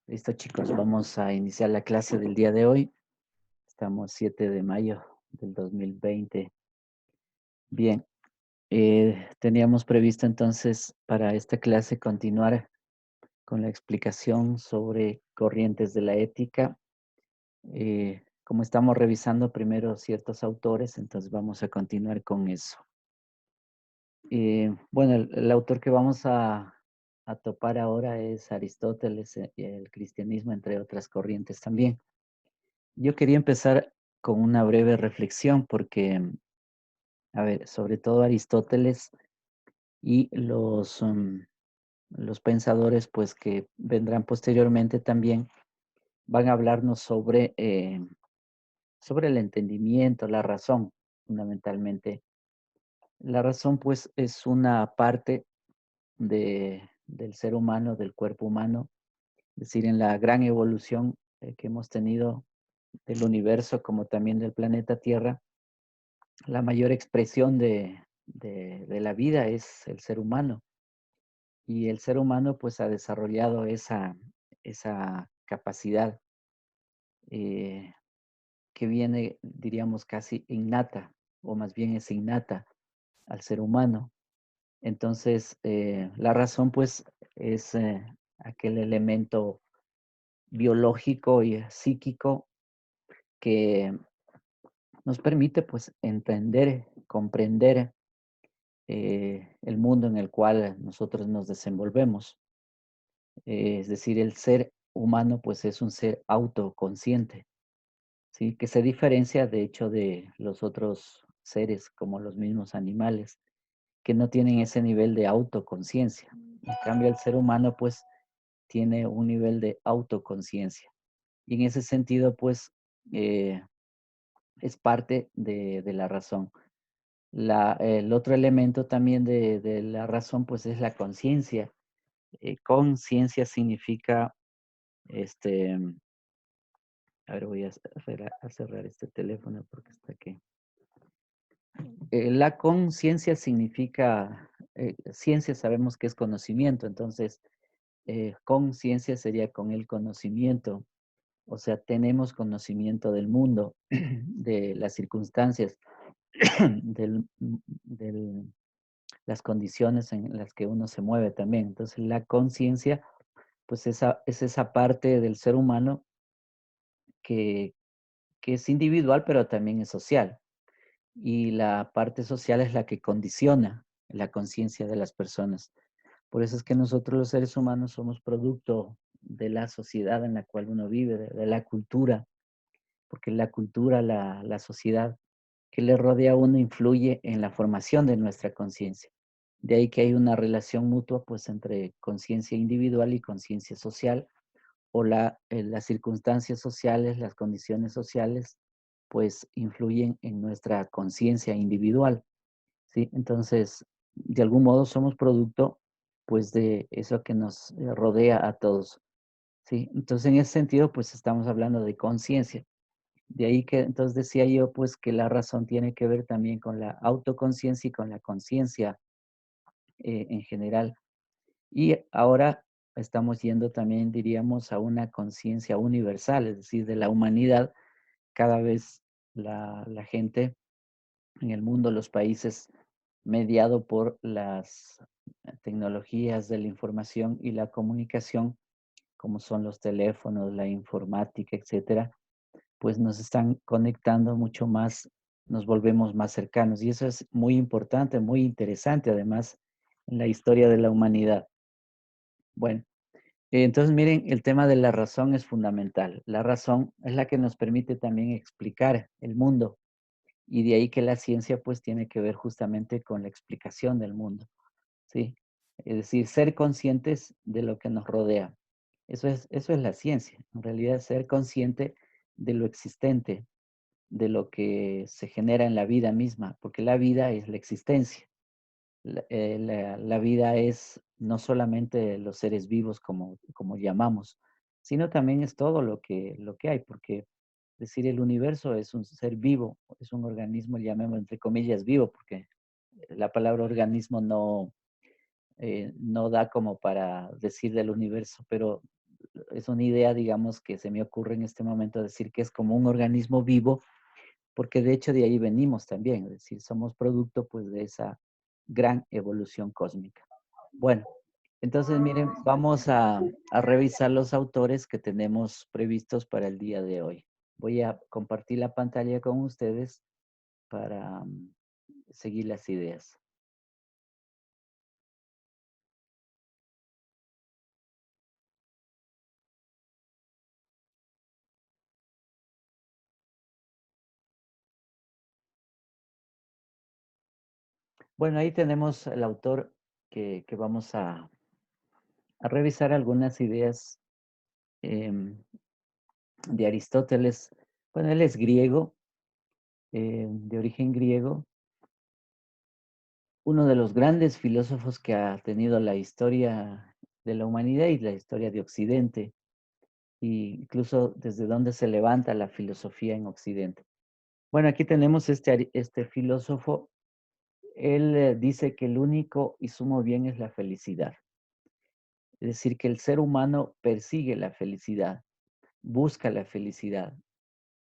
Listo, chicos, vamos a iniciar la clase del día de hoy. Estamos 7 de mayo del 2020. Bien, teníamos previsto entonces para esta clase continuar con la explicación sobre corrientes de la ética. Como estamos revisando primero ciertos autores, entonces vamos a continuar con eso. Bueno, el autor que vamos a topar ahora es Aristóteles, el cristianismo, entre otras corrientes también. Yo quería empezar con una breve reflexión porque, a ver, sobre todo Aristóteles y los pensadores, pues que vendrán posteriormente también, van a hablarnos sobre el entendimiento, la razón, fundamentalmente. La razón, pues, es una parte del ser humano, del cuerpo humano, es decir, en la gran evolución que hemos tenido del universo como también del planeta Tierra. La mayor expresión de la vida es el ser humano, y el ser humano, pues, ha desarrollado esa capacidad, eh, que viene, diríamos, casi innata, o más bien es innata al ser humano. Entonces, la razón, pues, es, aquel elemento biológico y psíquico que nos permite, pues, entender, comprender el mundo en el cual nosotros nos desenvolvemos. Es decir, el ser humano pues es un ser autoconsciente, ¿sí? Que se diferencia de hecho de los otros seres como los mismos animales, que no tienen ese nivel de autoconciencia. En cambio, el ser humano pues tiene un nivel de autoconciencia. Y en ese sentido pues eh, es parte de la razón. El otro elemento también de la razón pues es la conciencia. Conciencia significa, este, a ver, voy a cerrar este teléfono porque está aquí. La conciencia significa, ciencia sabemos que es conocimiento, entonces conciencia sería con el conocimiento, o sea, tenemos conocimiento del mundo, de las circunstancias, de las condiciones en las que uno se mueve también. Entonces, la conciencia, pues es esa parte del ser humano que, que es individual, pero también es social. Y la parte social es la que condiciona la conciencia de las personas. Por eso es que nosotros los seres humanos somos producto de la sociedad en la cual uno vive, de la cultura, porque la cultura, la sociedad que le rodea a uno influye en la formación de nuestra conciencia. De ahí que hay una relación mutua pues entre conciencia individual y conciencia social, o las circunstancias sociales, las condiciones sociales, pues influyen en nuestra conciencia individual, ¿sí? Entonces, de algún modo somos producto, pues, de eso que nos rodea a todos, ¿sí? Entonces, en ese sentido, pues, estamos hablando de conciencia. De ahí que, entonces, decía yo, pues, que la razón tiene que ver también con la autoconciencia y con la conciencia en general. Y ahora estamos yendo también, diríamos, a una conciencia universal, es decir, de la humanidad. Cada vez la gente en el mundo, los países, mediado por las tecnologías de la información y la comunicación, como son los teléfonos, la informática, etcétera, pues nos están conectando mucho más, nos volvemos más cercanos. Y eso es muy importante, muy interesante, además, en la historia de la humanidad. Bueno. Entonces, miren, el tema de la razón es fundamental. La razón es la que nos permite también explicar el mundo, y de ahí que la ciencia pues tiene que ver justamente con la explicación del mundo, ¿sí? Es decir, ser conscientes de lo que nos rodea. Eso es la ciencia. En realidad, ser consciente de lo existente, de lo que se genera en la vida misma, porque la vida es la existencia. La vida es no solamente los seres vivos como llamamos, sino también es todo lo que hay, porque decir el universo es un ser vivo, es un organismo, llamemos entre comillas vivo, porque la palabra organismo no da como para decir del universo, pero es una idea, digamos, que se me ocurre en este momento decir que es como un organismo vivo, porque de hecho de ahí venimos también, es decir, somos producto pues de esa gran evolución cósmica. Bueno, entonces miren, vamos a revisar los autores que tenemos previstos para el día de hoy. Voy a compartir la pantalla con ustedes para seguir las ideas. Bueno, ahí tenemos el autor que vamos a revisar algunas ideas em, de Aristóteles. Bueno, él es griego, de origen griego, uno de los grandes filósofos que ha tenido la historia de la humanidad y la historia de Occidente, e incluso desde donde se levanta la filosofía en Occidente. Bueno, aquí tenemos este filósofo. Él dice que el único y sumo bien es la felicidad. Es decir, que el ser humano persigue la felicidad, busca la felicidad.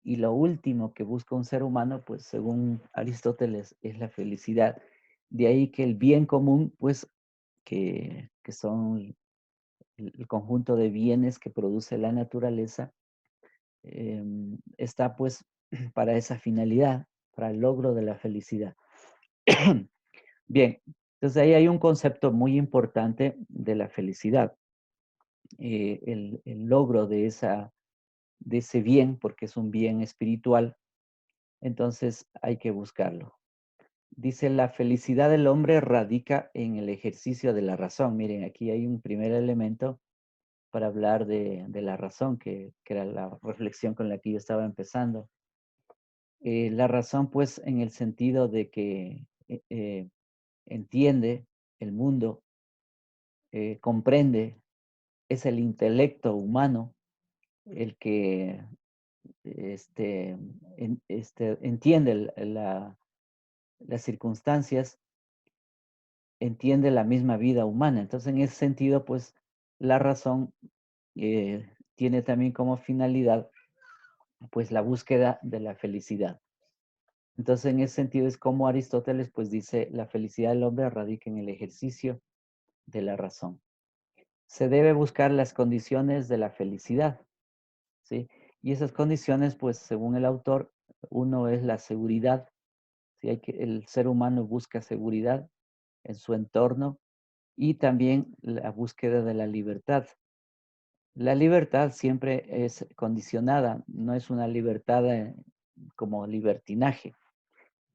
Y lo último que busca un ser humano, pues según Aristóteles, es la felicidad. De ahí que el bien común, pues, que son el conjunto de bienes que produce la naturaleza, está pues para esa finalidad, para el logro de la felicidad. Bien, entonces ahí hay un concepto muy importante de la felicidad, el logro de ese bien, porque es un bien espiritual, entonces hay que buscarlo. Dice, la felicidad del hombre radica en el ejercicio de la razón. Miren, aquí hay un primer elemento para hablar de la razón, que era la reflexión con la que yo estaba empezando. La razón, pues, en el sentido de que entiende el mundo, comprende, es el intelecto humano el que entiende las circunstancias, entiende la misma vida humana. Entonces, en ese sentido, pues, la razón tiene también como finalidad, pues, la búsqueda de la felicidad. Entonces, en ese sentido es como Aristóteles, pues, dice, la felicidad del hombre radica en el ejercicio de la razón. Se debe buscar las condiciones de la felicidad, ¿sí? Y esas condiciones, pues, según el autor, uno es la seguridad, ¿sí? El ser humano busca seguridad en su entorno y también la búsqueda de la libertad. La libertad siempre es condicionada, no es una libertad como libertinaje.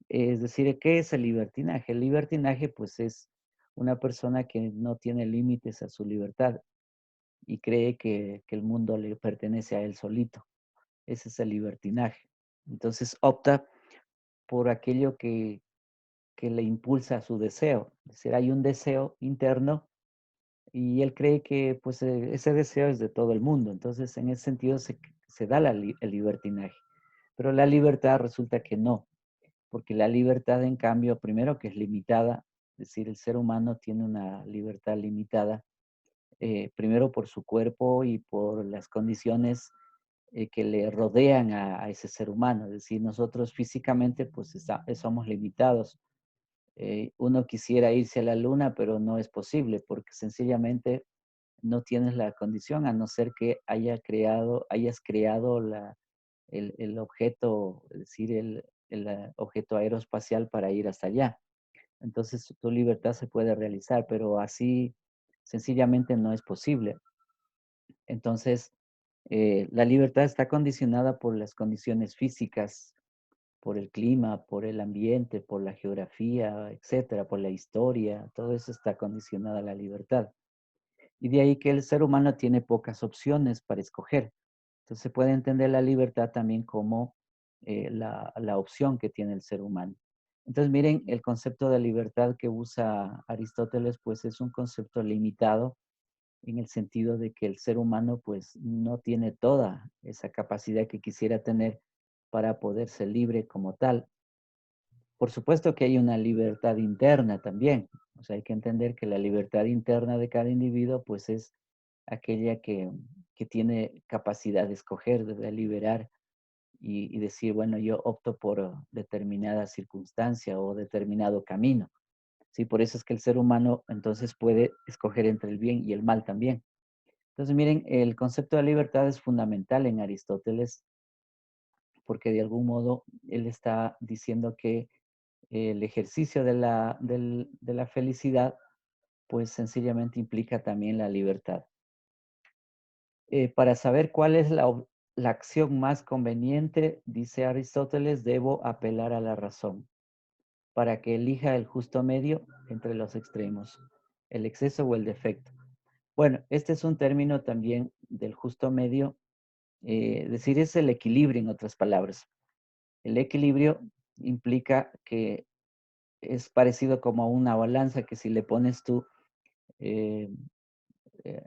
Es decir, ¿qué es el libertinaje? El libertinaje, pues, es una persona que no tiene límites a su libertad y cree que el mundo le pertenece a él solito. Ese es el libertinaje. Entonces opta por aquello que le impulsa a su deseo. Es decir, hay un deseo interno y él cree que pues ese deseo es de todo el mundo. Entonces, en ese sentido se da el libertinaje. Pero la libertad resulta que no, porque la libertad, en cambio, primero que es limitada, es decir, el ser humano tiene una libertad limitada, primero por su cuerpo y por las condiciones que le rodean a ese ser humano. Es decir, nosotros físicamente pues somos limitados. Uno quisiera irse a la luna, pero no es posible porque sencillamente no tienes la condición a no ser que hayas creado el objeto, es decir, el objeto aeroespacial para ir hasta allá. Entonces tu libertad se puede realizar, pero así sencillamente no es posible. Entonces, la libertad está condicionada por las condiciones físicas, por el clima, por el ambiente, por la geografía, etcétera, por la historia, todo eso está condicionado a la libertad. Y de ahí que el ser humano tiene pocas opciones para escoger. Entonces se puede entender la libertad también como la opción que tiene el ser humano. Entonces miren, el concepto de libertad que usa Aristóteles, pues es un concepto limitado en el sentido de que el ser humano pues no tiene toda esa capacidad que quisiera tener para poder ser libre como tal. Por supuesto que hay una libertad interna también. O sea, hay que entender que la libertad interna de cada individuo pues es aquella que tiene capacidad de escoger, de deliberar y decir, bueno, yo opto por determinada circunstancia o determinado camino. Sí, por eso es que el ser humano entonces puede escoger entre el bien y el mal también. Entonces, miren, el concepto de libertad es fundamental en Aristóteles porque de algún modo él está diciendo que el ejercicio de la felicidad, pues sencillamente implica también la libertad. Para saber cuál es la acción más conveniente, dice Aristóteles, debo apelar a la razón para que elija el justo medio entre los extremos, el exceso o el defecto. Bueno, este es un término también del justo medio, decir es el equilibrio en otras palabras. El equilibrio implica que es parecido como a una balanza que si le pones tú eh,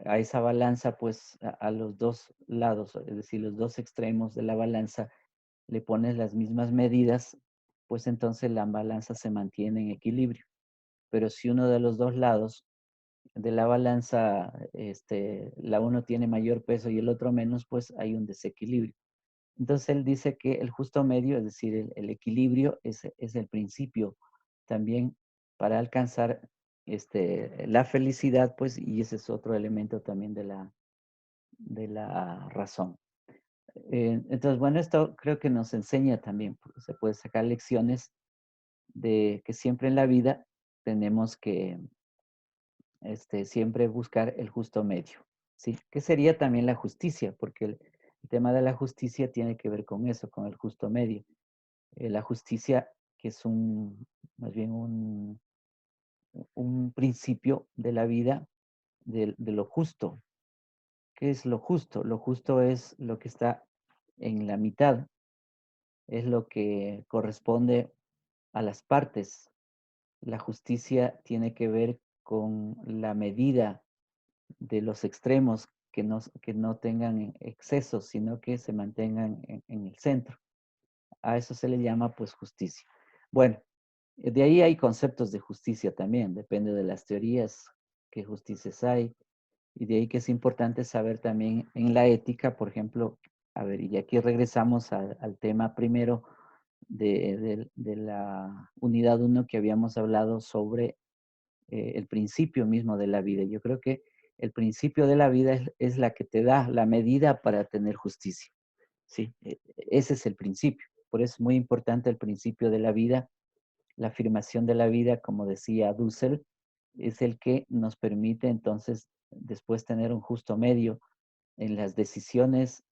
a esa balanza, pues a los dos lados, es decir, los dos extremos de la balanza, le pones las mismas medidas, pues entonces la balanza se mantiene en equilibrio. Pero si uno de los dos lados de la balanza, la uno tiene mayor peso y el otro menos, pues hay un desequilibrio. Entonces él dice que el justo medio, es decir, el equilibrio es el principio también para alcanzar la felicidad, pues, y ese es otro elemento también de la razón. Entonces, bueno, esto creo que nos enseña también, porque se puede sacar lecciones de que siempre en la vida tenemos que siempre buscar el justo medio, ¿sí? Que sería también la justicia, porque el tema de la justicia tiene que ver con eso, con el justo medio. La justicia, que es más bien un principio de la vida de lo justo. ¿Qué es lo justo? Lo justo es lo que está en la mitad, es lo que corresponde a las partes. La justicia tiene que ver con la medida de los extremos que no tengan excesos, sino que se mantengan en el centro. A eso se le llama pues justicia. Bueno, de ahí hay conceptos de justicia también, depende de las teorías, qué justicias hay, y de ahí que es importante saber también en la ética, por ejemplo, a ver, y aquí regresamos al tema primero de la unidad uno que habíamos hablado sobre el principio mismo de la vida. Yo creo que el principio de la vida es la que te da la medida para tener justicia. Sí, ese es el principio. Por eso es muy importante el principio de la vida. La afirmación de la vida, como decía Dussel, es el que nos permite entonces después tener un justo medio en las decisiones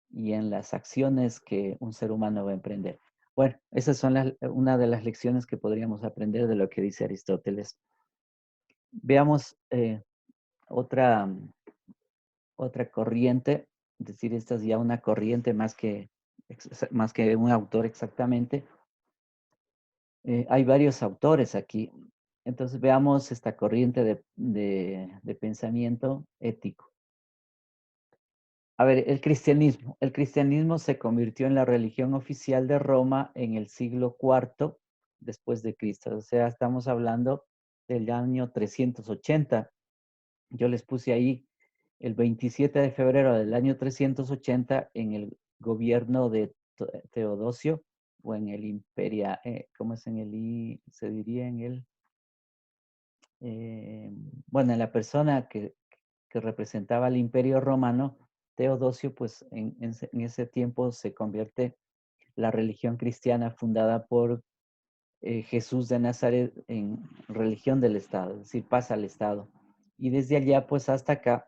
y en las acciones que un ser humano va a emprender. Bueno, esas son una de las lecciones que podríamos aprender de lo que dice Aristóteles. Veamos otra, otra corriente, es decir, esta es ya una corriente más que un autor exactamente. Hay varios autores aquí. Entonces veamos esta corriente de pensamiento ético. A ver, el cristianismo. El cristianismo se convirtió en la religión oficial de Roma en el siglo IV después de Cristo. O sea, estamos hablando del año 380. Yo les puse ahí el 27 de febrero del año 380 en el gobierno de Teodosio o en el imperia, ¿cómo es en se diría en el, bueno, en la persona que representaba al imperio romano, Teodosio, pues en ese tiempo se convierte la religión cristiana fundada por Jesús de Nazaret en religión del Estado, es decir, pasa al Estado. Y desde allá, pues hasta acá,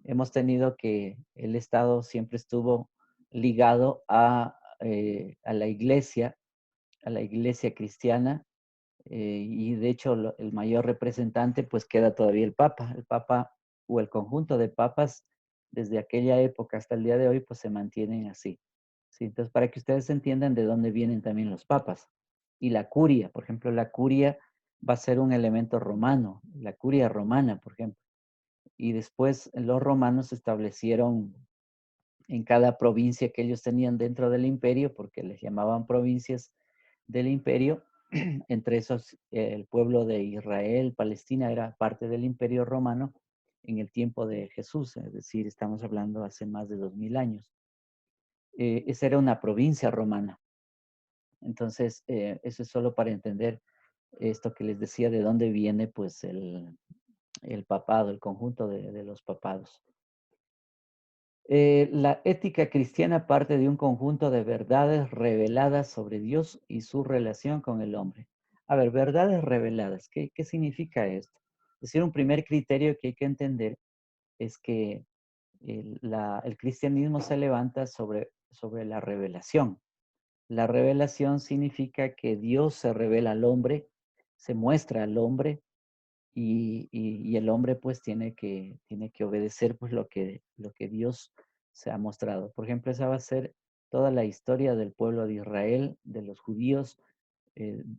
hemos tenido que el Estado siempre estuvo ligado a a la iglesia cristiana, y de hecho el mayor representante pues queda todavía el Papa o el conjunto de papas desde aquella época hasta el día de hoy pues se mantienen así. ¿Sí? Entonces, para que ustedes entiendan de dónde vienen también los papas. Y la curia, por ejemplo, la curia va a ser un elemento romano, la curia romana, por ejemplo. Y después los romanos establecieron en cada provincia que ellos tenían dentro del imperio, porque les llamaban provincias del imperio, entre esos el pueblo de Israel, Palestina era parte del imperio romano, en el tiempo de Jesús, es decir, estamos hablando hace más de 2000 años. Esa era una provincia romana. Entonces, eso es solo para entender esto que les decía, de dónde viene pues el papado, el conjunto de los papados. La ética cristiana parte de un conjunto de verdades reveladas sobre Dios y su relación con el hombre. A ver, verdades reveladas, ¿qué significa esto? Es decir, un primer criterio que hay que entender es que el cristianismo se levanta sobre la revelación. La revelación significa que Dios se revela al hombre, se muestra al hombre y el hombre pues tiene que obedecer pues lo que Dios se ha mostrado. Por ejemplo, esa va a ser toda la historia del pueblo de Israel, de los judíos,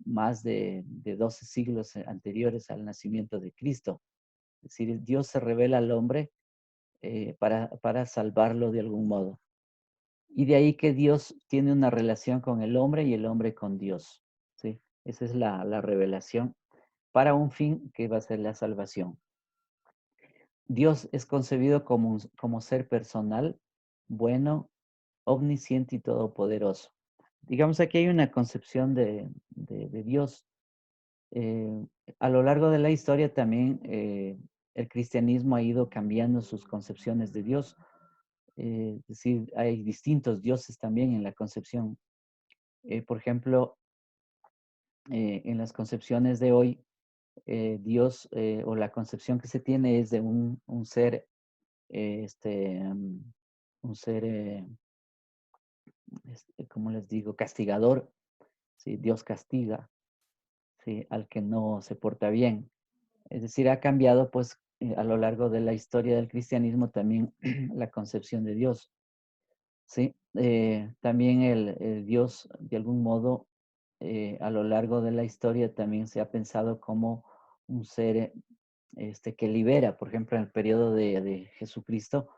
más de 12 siglos anteriores al nacimiento de Cristo. Es decir, Dios se revela al hombre para salvarlo de algún modo. Y de ahí que Dios tiene una relación con el hombre y el hombre con Dios. ¿Sí? Esa es la revelación para un fin que va a ser la salvación. Dios es concebido como ser personal, bueno, omnisciente y todopoderoso. Digamos, aquí hay una concepción de Dios. Eh, a lo largo de la historia también el cristianismo ha ido cambiando sus concepciones de Dios. Es decir, hay distintos dioses también en la concepción. Por ejemplo, en las concepciones de hoy, Dios o la concepción que se tiene es de un ser, este, un ser, ¿cómo les digo? Castigador, ¿sí? Dios castiga, ¿sí? Al que no se porta bien. Es decir, ha cambiado pues a lo largo de la historia del cristianismo también la concepción de Dios, ¿sí? También el Dios, de algún modo, a lo largo de la historia también se ha pensado como un ser que libera, por ejemplo, en el periodo de Jesucristo,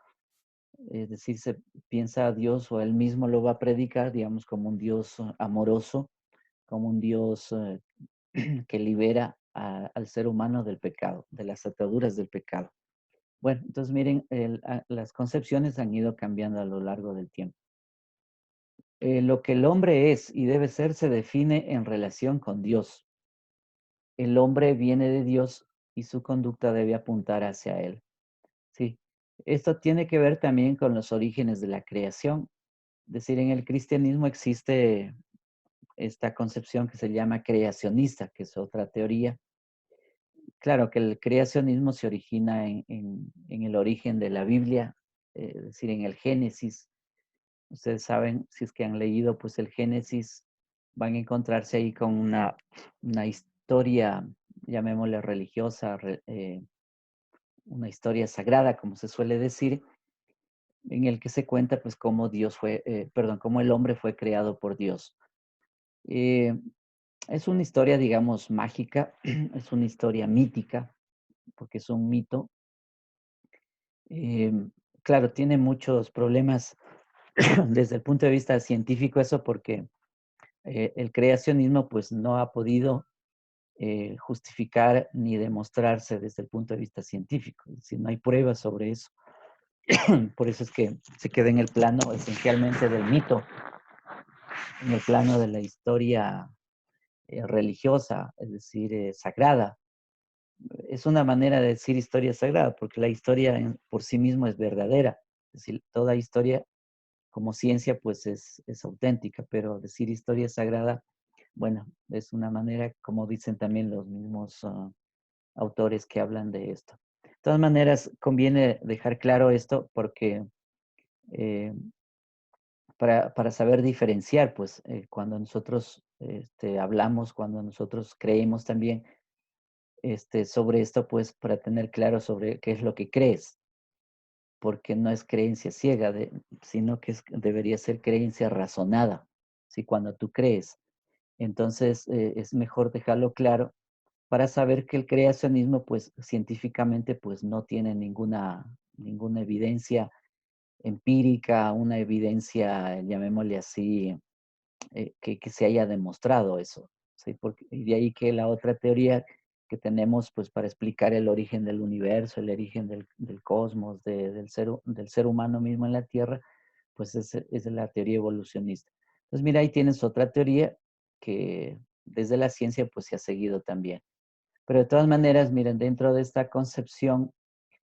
es decir, se piensa a Dios o él mismo lo va a predicar, digamos, como un Dios amoroso, como un Dios que libera al ser humano del pecado, de las ataduras del pecado. Bueno, entonces miren, las concepciones han ido cambiando a lo largo del tiempo. Lo que el hombre es y debe ser se define en relación con Dios. El hombre viene de Dios y su conducta debe apuntar hacia él. Sí, esto tiene que ver también con los orígenes de la creación. Es decir, en el cristianismo existe esta concepción que se llama creacionista, que es otra teoría. Claro que el creacionismo se origina en el origen de la Biblia, es decir, en el Génesis. Ustedes saben, si es que han leído, pues el Génesis, van a encontrarse ahí con una historia, llamémosle religiosa, una historia sagrada, como se suele decir, en el que se cuenta pues cómo cómo el hombre fue creado por Dios. Eh, es una historia, digamos, mágica, es una historia mítica, porque es un mito. Claro, tiene muchos problemas desde el punto de vista científico eso, porque el creacionismo pues no ha podido justificar ni demostrarse desde el punto de vista científico, es decir, no hay pruebas sobre eso. Por eso es que se queda en el plano esencialmente del mito, en el plano de la historia religiosa, es decir, sagrada. Es una manera de decir historia sagrada, porque la historia por sí misma es verdadera. Es decir, toda historia como ciencia pues es auténtica, pero decir historia sagrada, bueno, es una manera, como dicen también los mismos autores que hablan de esto. De todas maneras, conviene dejar claro esto porque eh, para saber diferenciar, pues cuando nosotros hablamos, cuando nosotros creemos también sobre esto, pues para tener claro sobre qué es lo que crees, porque no es creencia ciega, sino que debería ser creencia razonada, ¿sí? Cuando tú crees. Entonces, es mejor dejarlo claro para saber que el creacionismo, pues científicamente, pues no tiene ninguna evidencia empírica, una evidencia, llamémosle así, que se haya demostrado eso, ¿sí? Y de ahí que la otra teoría que tenemos pues para explicar el origen del universo, el origen del cosmos, del ser humano mismo en la Tierra, pues es la teoría evolucionista. Entonces, mira, ahí tienes otra teoría que desde la ciencia pues se ha seguido también. Pero de todas maneras, miren, dentro de esta concepción,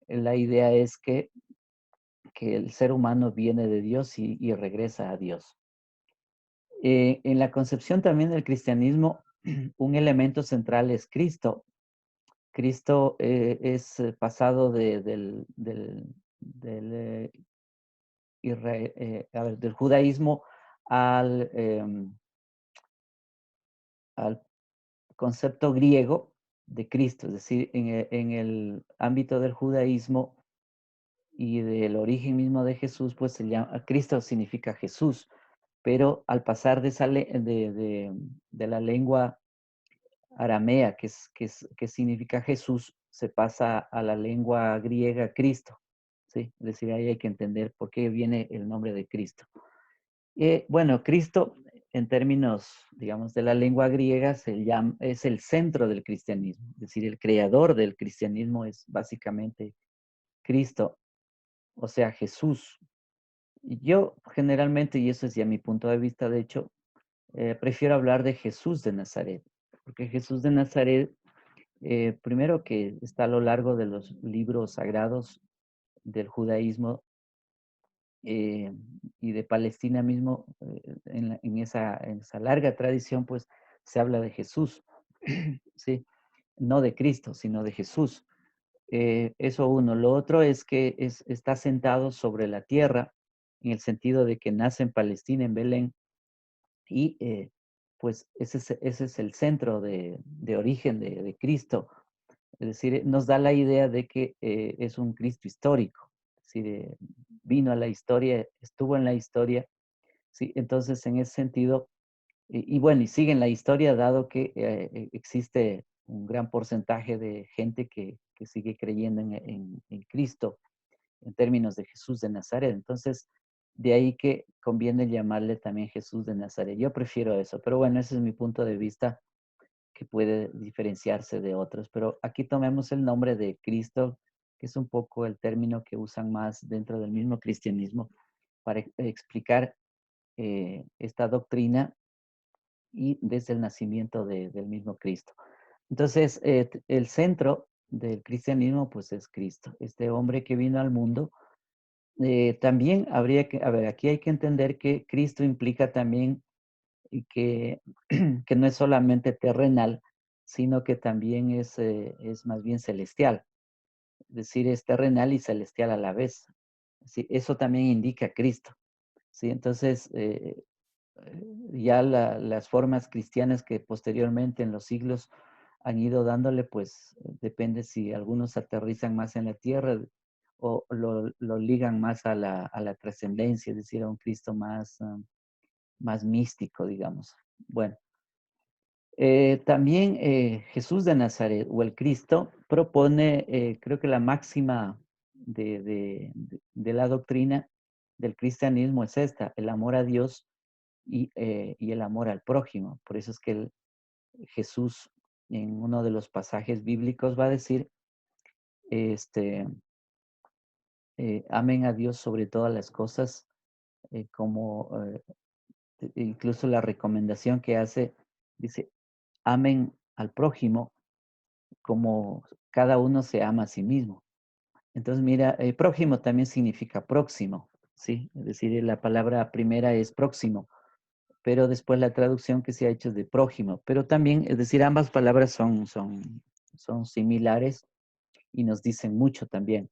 la idea es que el ser humano viene de Dios y regresa a Dios. En la concepción también del cristianismo, un elemento central es Cristo. Cristo es pasado del judaísmo al, al concepto griego de Cristo, es decir, en el ámbito del judaísmo y del origen mismo de Jesús, pues se llama, Cristo significa Jesús, pero al pasar de, de la lengua aramea, que significa Jesús, se pasa a la lengua griega Cristo, ¿sí? Es decir, ahí hay que entender por qué viene el nombre de Cristo. Bueno, Cristo, en términos, digamos, de la lengua griega, es el centro del cristianismo, es decir, el creador del cristianismo es básicamente Cristo, o sea, Jesús. Y yo generalmente, y eso es ya mi punto de vista, de hecho, prefiero hablar de Jesús de Nazaret, porque Jesús de Nazaret, primero que está a lo largo de los libros sagrados del judaísmo eh, y de Palestina mismo, en esa larga tradición, pues se habla de Jesús, ¿sí? No de Cristo, sino de Jesús. Eso uno. Lo otro es que está sentado sobre la tierra, en el sentido de que nace en Palestina, en Belén, y pues ese es el centro de origen de Cristo. Es decir, nos da la idea de que es un Cristo histórico. Es decir, vino a la historia, estuvo en la historia. ¿Sí? Entonces, en ese sentido, y bueno, y sigue en la historia, dado que existe un gran porcentaje de gente que sigue creyendo en Cristo en términos de Jesús de Nazaret. Entonces, de ahí que conviene llamarle también Jesús de Nazaret. Yo prefiero eso, pero bueno, ese es mi punto de vista que puede diferenciarse de otros. Pero aquí tomemos el nombre de Cristo, que es un poco el término que usan más dentro del mismo cristianismo para explicar esta doctrina y desde el nacimiento del mismo Cristo. Entonces, el centro del cristianismo, pues es Cristo, este hombre que vino al mundo. También habría que, a ver, aquí hay que entender que Cristo implica también y que no es solamente terrenal, sino que también es más bien celestial. Es decir, es terrenal y celestial a la vez. Sí, eso también indica Cristo. ¿Sí? Entonces, ya las formas cristianas que posteriormente en los siglos han ido dándole, pues depende si algunos aterrizan más en la tierra o lo ligan más a la trascendencia, es decir, a un Cristo más, más místico, digamos. Bueno, también Jesús de Nazaret o el Cristo propone, creo que la máxima de la doctrina del cristianismo es esta, el amor a Dios y el amor al prójimo. Por eso es que Jesús en uno de los pasajes bíblicos va a decir, este, amen a Dios sobre todas las cosas, como incluso la recomendación que hace, dice, amen al prójimo como cada uno se ama a sí mismo. Entonces, mira, prójimo también significa próximo, ¿sí? Es decir, la palabra primera es próximo, pero después la traducción que se ha hecho es de prójimo, pero también, es decir, ambas palabras son similares y nos dicen mucho también.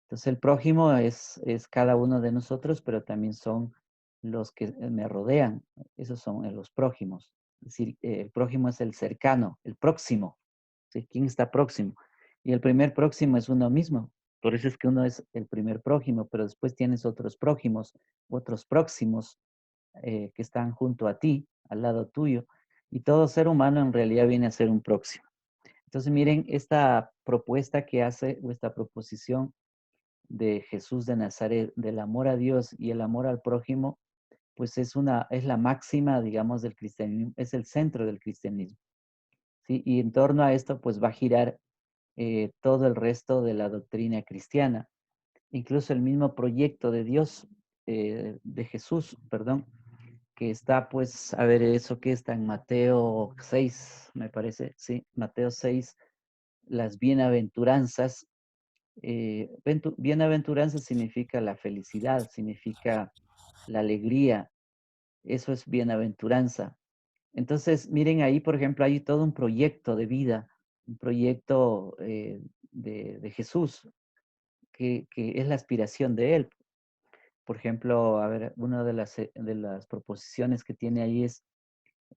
Entonces, el prójimo es cada uno de nosotros, pero también son los que me rodean. Esos son los prójimos. Es decir, el prójimo es el cercano, el próximo. ¿Sí? ¿Quién está próximo? Y el primer próximo es uno mismo. Por eso es que uno es el primer prójimo, pero después tienes otros prójimos, otros próximos que están junto a ti, al lado tuyo. Y todo ser humano en realidad viene a ser un próximo. Entonces, miren, esta propuesta que hace, o esta proposición de Jesús de Nazaret, del amor a Dios y el amor al prójimo, pues es la máxima, digamos, del cristianismo, es el centro del cristianismo. ¿sí? Y en torno a esto, pues va a girar todo el resto de la doctrina cristiana, incluso el mismo proyecto de Dios, de Jesús, perdón, que está, pues, a ver, eso que está en Mateo 6, me parece, sí, Mateo 6, las bienaventuranzas. Bienaventuranza significa la felicidad, significa la alegría, eso es bienaventuranza. Entonces, miren ahí, por ejemplo, hay todo un proyecto de vida, un proyecto de Jesús, que es la aspiración de Él. Por ejemplo, a ver, una de las proposiciones que tiene ahí es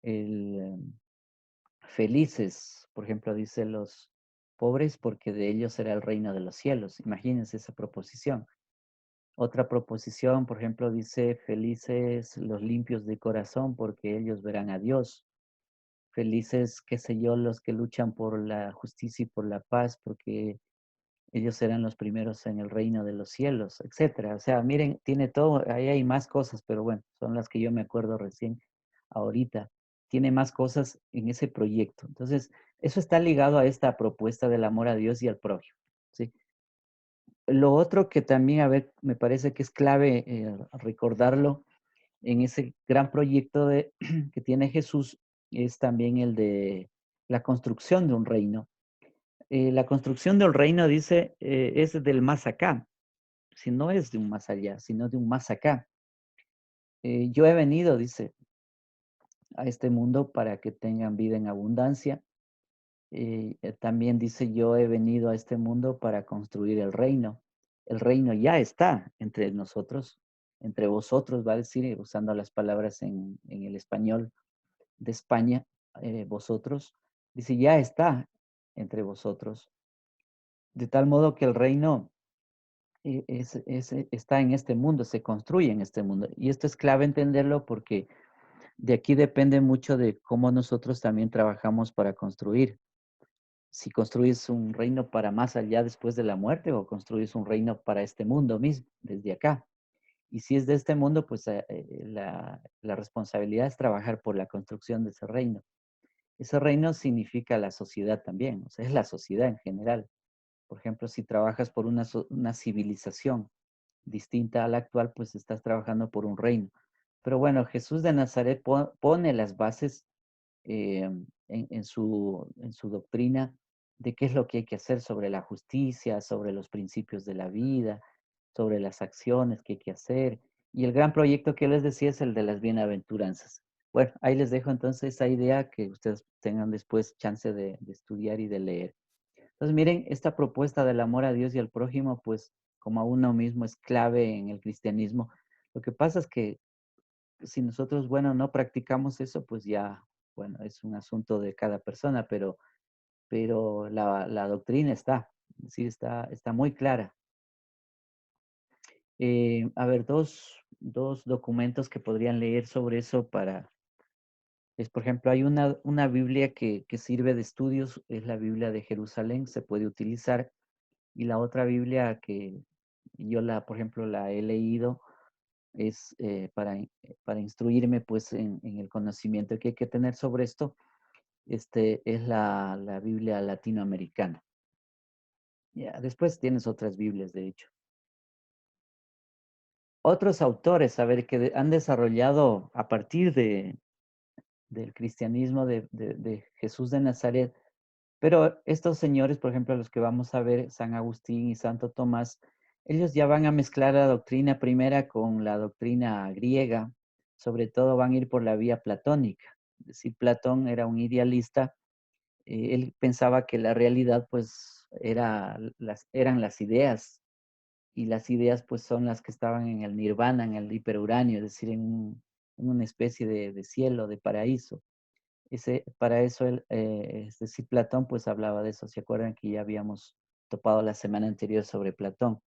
el felices, por ejemplo, dice los pobres, porque de ellos será el reino de los cielos. Imagínense esa proposición. Otra proposición, por ejemplo, dice, felices los limpios de corazón, porque ellos verán a Dios. Felices, qué sé yo, los que luchan por la justicia y por la paz, porque ellos serán los primeros en el reino de los cielos, etcétera. O sea, miren, tiene todo, ahí hay más cosas, pero bueno, son las que yo me acuerdo recién ahorita. Tiene más cosas en ese proyecto. Entonces, eso está ligado a esta propuesta del amor a Dios y al prójimo, ¿sí? Lo otro que también, a ver, me parece que es clave recordarlo en ese gran proyecto que tiene Jesús es también el de la construcción de un reino. La construcción del reino, dice, es del más acá, si no es de un más allá, sino de un más acá. Yo he venido, dice, a este mundo para que tengan vida en abundancia. También dice, yo he venido a este mundo para construir el reino. El reino ya está entre nosotros, entre vosotros, va a decir, usando las palabras en el español de España, vosotros. Dice, ya está entre vosotros. De tal modo que el reino está en este mundo, se construye en este mundo. Y esto es clave entenderlo porque de aquí depende mucho de cómo nosotros también trabajamos para construir. Si construyes un reino para más allá después de la muerte o construyes un reino para este mundo mismo, desde acá. Y si es de este mundo, pues la responsabilidad es trabajar por la construcción de ese reino. Ese reino significa la sociedad también, o sea, es la sociedad en general. Por ejemplo, si trabajas por una civilización distinta a la actual, pues estás trabajando por un reino. Pero bueno, Jesús de Nazaret pone las bases en su doctrina de qué es lo que hay que hacer sobre la justicia, sobre los principios de la vida, sobre las acciones que hay que hacer. Y el gran proyecto que les decía es el de las bienaventuranzas. Bueno, ahí les dejo entonces esa idea que ustedes tengan después chance de estudiar y de leer. Entonces, miren, esta propuesta del amor a Dios y al prójimo, pues como a uno mismo es clave en el cristianismo. Lo que pasa es que si nosotros, bueno, no practicamos eso, pues ya, bueno, es un asunto de cada persona, pero la doctrina está, sí, está muy clara. A ver, dos documentos que podrían leer sobre eso es, por ejemplo, hay una Biblia que sirve de estudios, es la Biblia de Jerusalén, se puede utilizar, y la otra Biblia que yo por ejemplo, la he leído, es para instruirme pues en el conocimiento que hay que tener sobre esto, es la Biblia latinoamericana. Ya, después tienes otras Biblias, de hecho. Otros autores, a ver, que han desarrollado a partir del cristianismo de Jesús de Nazaret, pero estos señores, por ejemplo, los que vamos a ver, San Agustín y Santo Tomás, ellos ya van a mezclar la doctrina primera con la doctrina griega, sobre todo van a ir por la vía platónica. Es decir, Platón era un idealista, él pensaba que la realidad pues eran las ideas, y las ideas pues son las que estaban en el nirvana, en el hiperuranio, es decir, en una especie de cielo, de paraíso. Para eso, es decir, Platón pues hablaba de eso. ¿Se acuerdan que ya habíamos topado la semana anterior sobre Platón?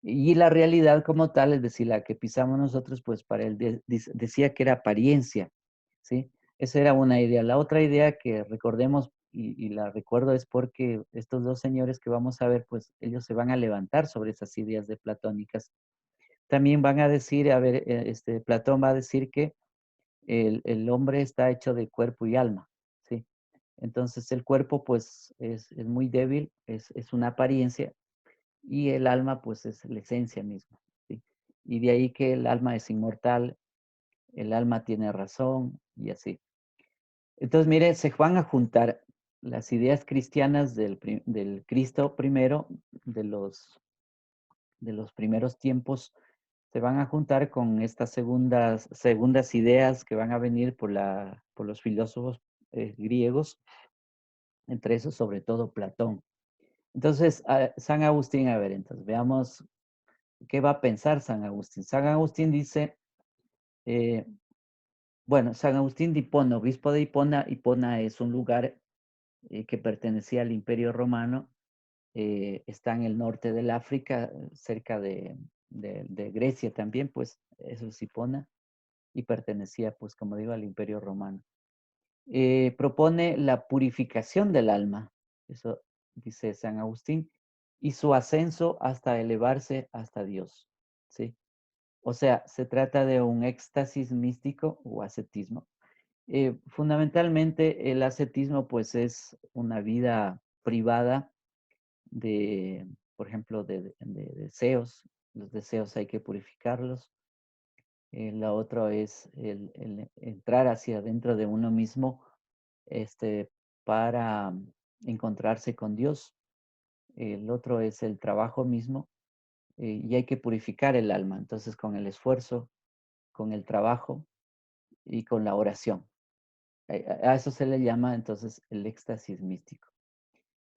Y la realidad como tal, es decir, la que pisamos nosotros, pues para él decía que era apariencia, ¿sí? Esa era una idea. La otra idea que recordemos, y la recuerdo, es porque estos dos señores que vamos a ver, pues ellos se van a levantar sobre esas ideas de platónicas. También van a decir, a ver, Platón va a decir que el hombre está hecho de cuerpo y alma, ¿sí? Entonces el cuerpo pues es muy débil, es una apariencia y el alma pues es la esencia misma, ¿sí? Y de ahí que el alma es inmortal, el alma tiene razón y así. Entonces, mire, se van a juntar las ideas cristianas del Cristo primero, de los primeros tiempos, se van a juntar con estas segundas ideas que van a venir por los filósofos griegos, entre esos sobre todo Platón. Entonces, San Agustín, a ver, entonces veamos qué va a pensar San Agustín. San Agustín dice, eh, bueno, San Agustín de Hipona, obispo de Hipona, Hipona es un lugar que pertenecía al Imperio Romano, está en el norte del África, cerca de Grecia también, pues eso es Hipona, y pertenecía, pues como digo, al Imperio Romano. Propone la purificación del alma, eso dice San Agustín, y su ascenso hasta elevarse hasta Dios, ¿sí? O sea, se trata de un éxtasis místico o ascetismo. Fundamentalmente el ascetismo pues es una vida privada de, por ejemplo, de deseos. Los deseos hay que purificarlos. La otra es el entrar hacia adentro de uno mismo para encontrarse con Dios. El otro es el trabajo mismo y hay que purificar el alma. Entonces, con el esfuerzo, con el trabajo y con la oración. A eso se le llama entonces el éxtasis místico.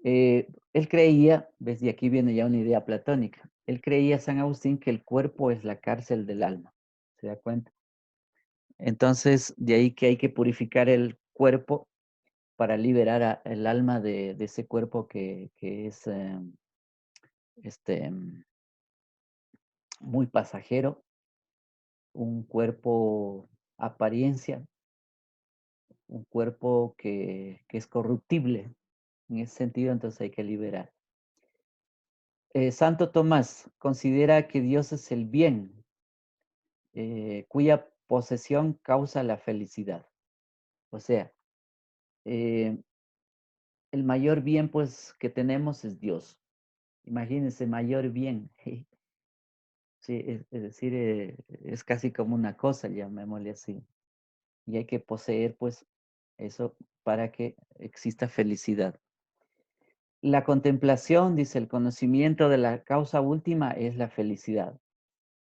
Él creía, desde aquí viene ya una idea platónica, él creía, San Agustín, que el cuerpo es la cárcel del alma. ¿Se da cuenta? Entonces, de ahí que hay que purificar el cuerpo para liberar el alma de ese cuerpo que es este, muy pasajero, un cuerpo apariencia, un cuerpo que es corruptible. En ese sentido, entonces hay que liberar. Santo Tomás considera que Dios es el bien, cuya posesión causa la felicidad. O sea, eh, el mayor bien pues que tenemos es Dios. Imagínense, mayor bien. Sí, es decir, es casi como una cosa, llamémosle así. Y hay que poseer pues eso para que exista felicidad. La contemplación, dice, el conocimiento de la causa última es la felicidad.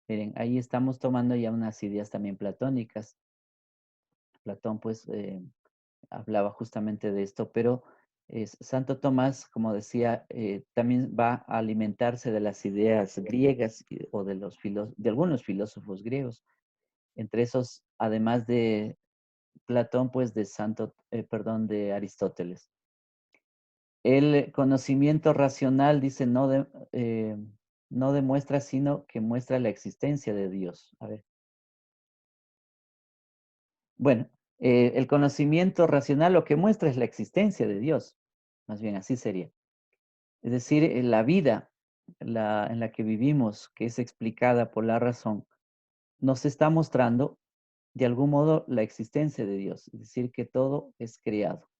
Miren, ahí estamos tomando ya unas ideas también platónicas. Platón pues hablaba justamente de esto, pero Santo Tomás, como decía, también va a alimentarse de las ideas griegas o de algunos filósofos griegos. Entre esos, además de Platón, pues perdón, de Aristóteles. El conocimiento racional, dice, no demuestra, sino que muestra la existencia de Dios. A ver. Bueno, el conocimiento racional lo que muestra es la existencia de Dios. Más bien, así sería. Es decir, la vida en la que vivimos, que es explicada por la razón, nos está mostrando de algún modo la existencia de Dios. Es decir, que todo es creado.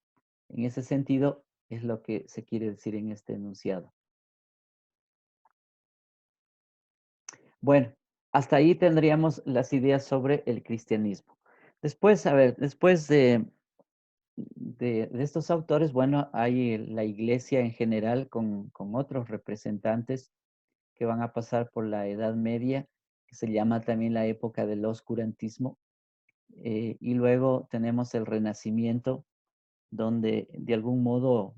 En ese sentido, es lo que se quiere decir en este enunciado. Bueno, hasta ahí tendríamos las ideas sobre el cristianismo. Después, a ver, después de estos autores, bueno, hay la iglesia en general con otros representantes que van a pasar por la Edad Media, que se llama también la época del oscurantismo, y luego tenemos el Renacimiento, donde de algún modo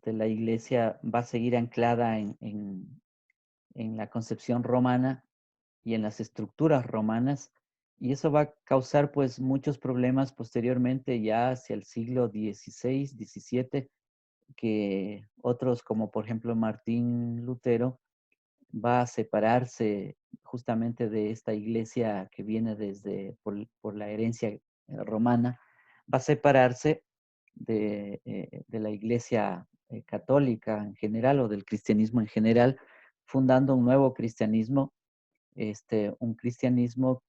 la iglesia va a seguir anclada en la concepción romana y en las estructuras romanas, y eso va a causar pues muchos problemas posteriormente ya hacia el siglo XVI, XVII, que otros como por ejemplo Martín Lutero va a separarse justamente de esta iglesia que viene por la herencia romana, va a separarse de la iglesia católica en general o del cristianismo en general, fundando un nuevo cristianismo, un cristianismo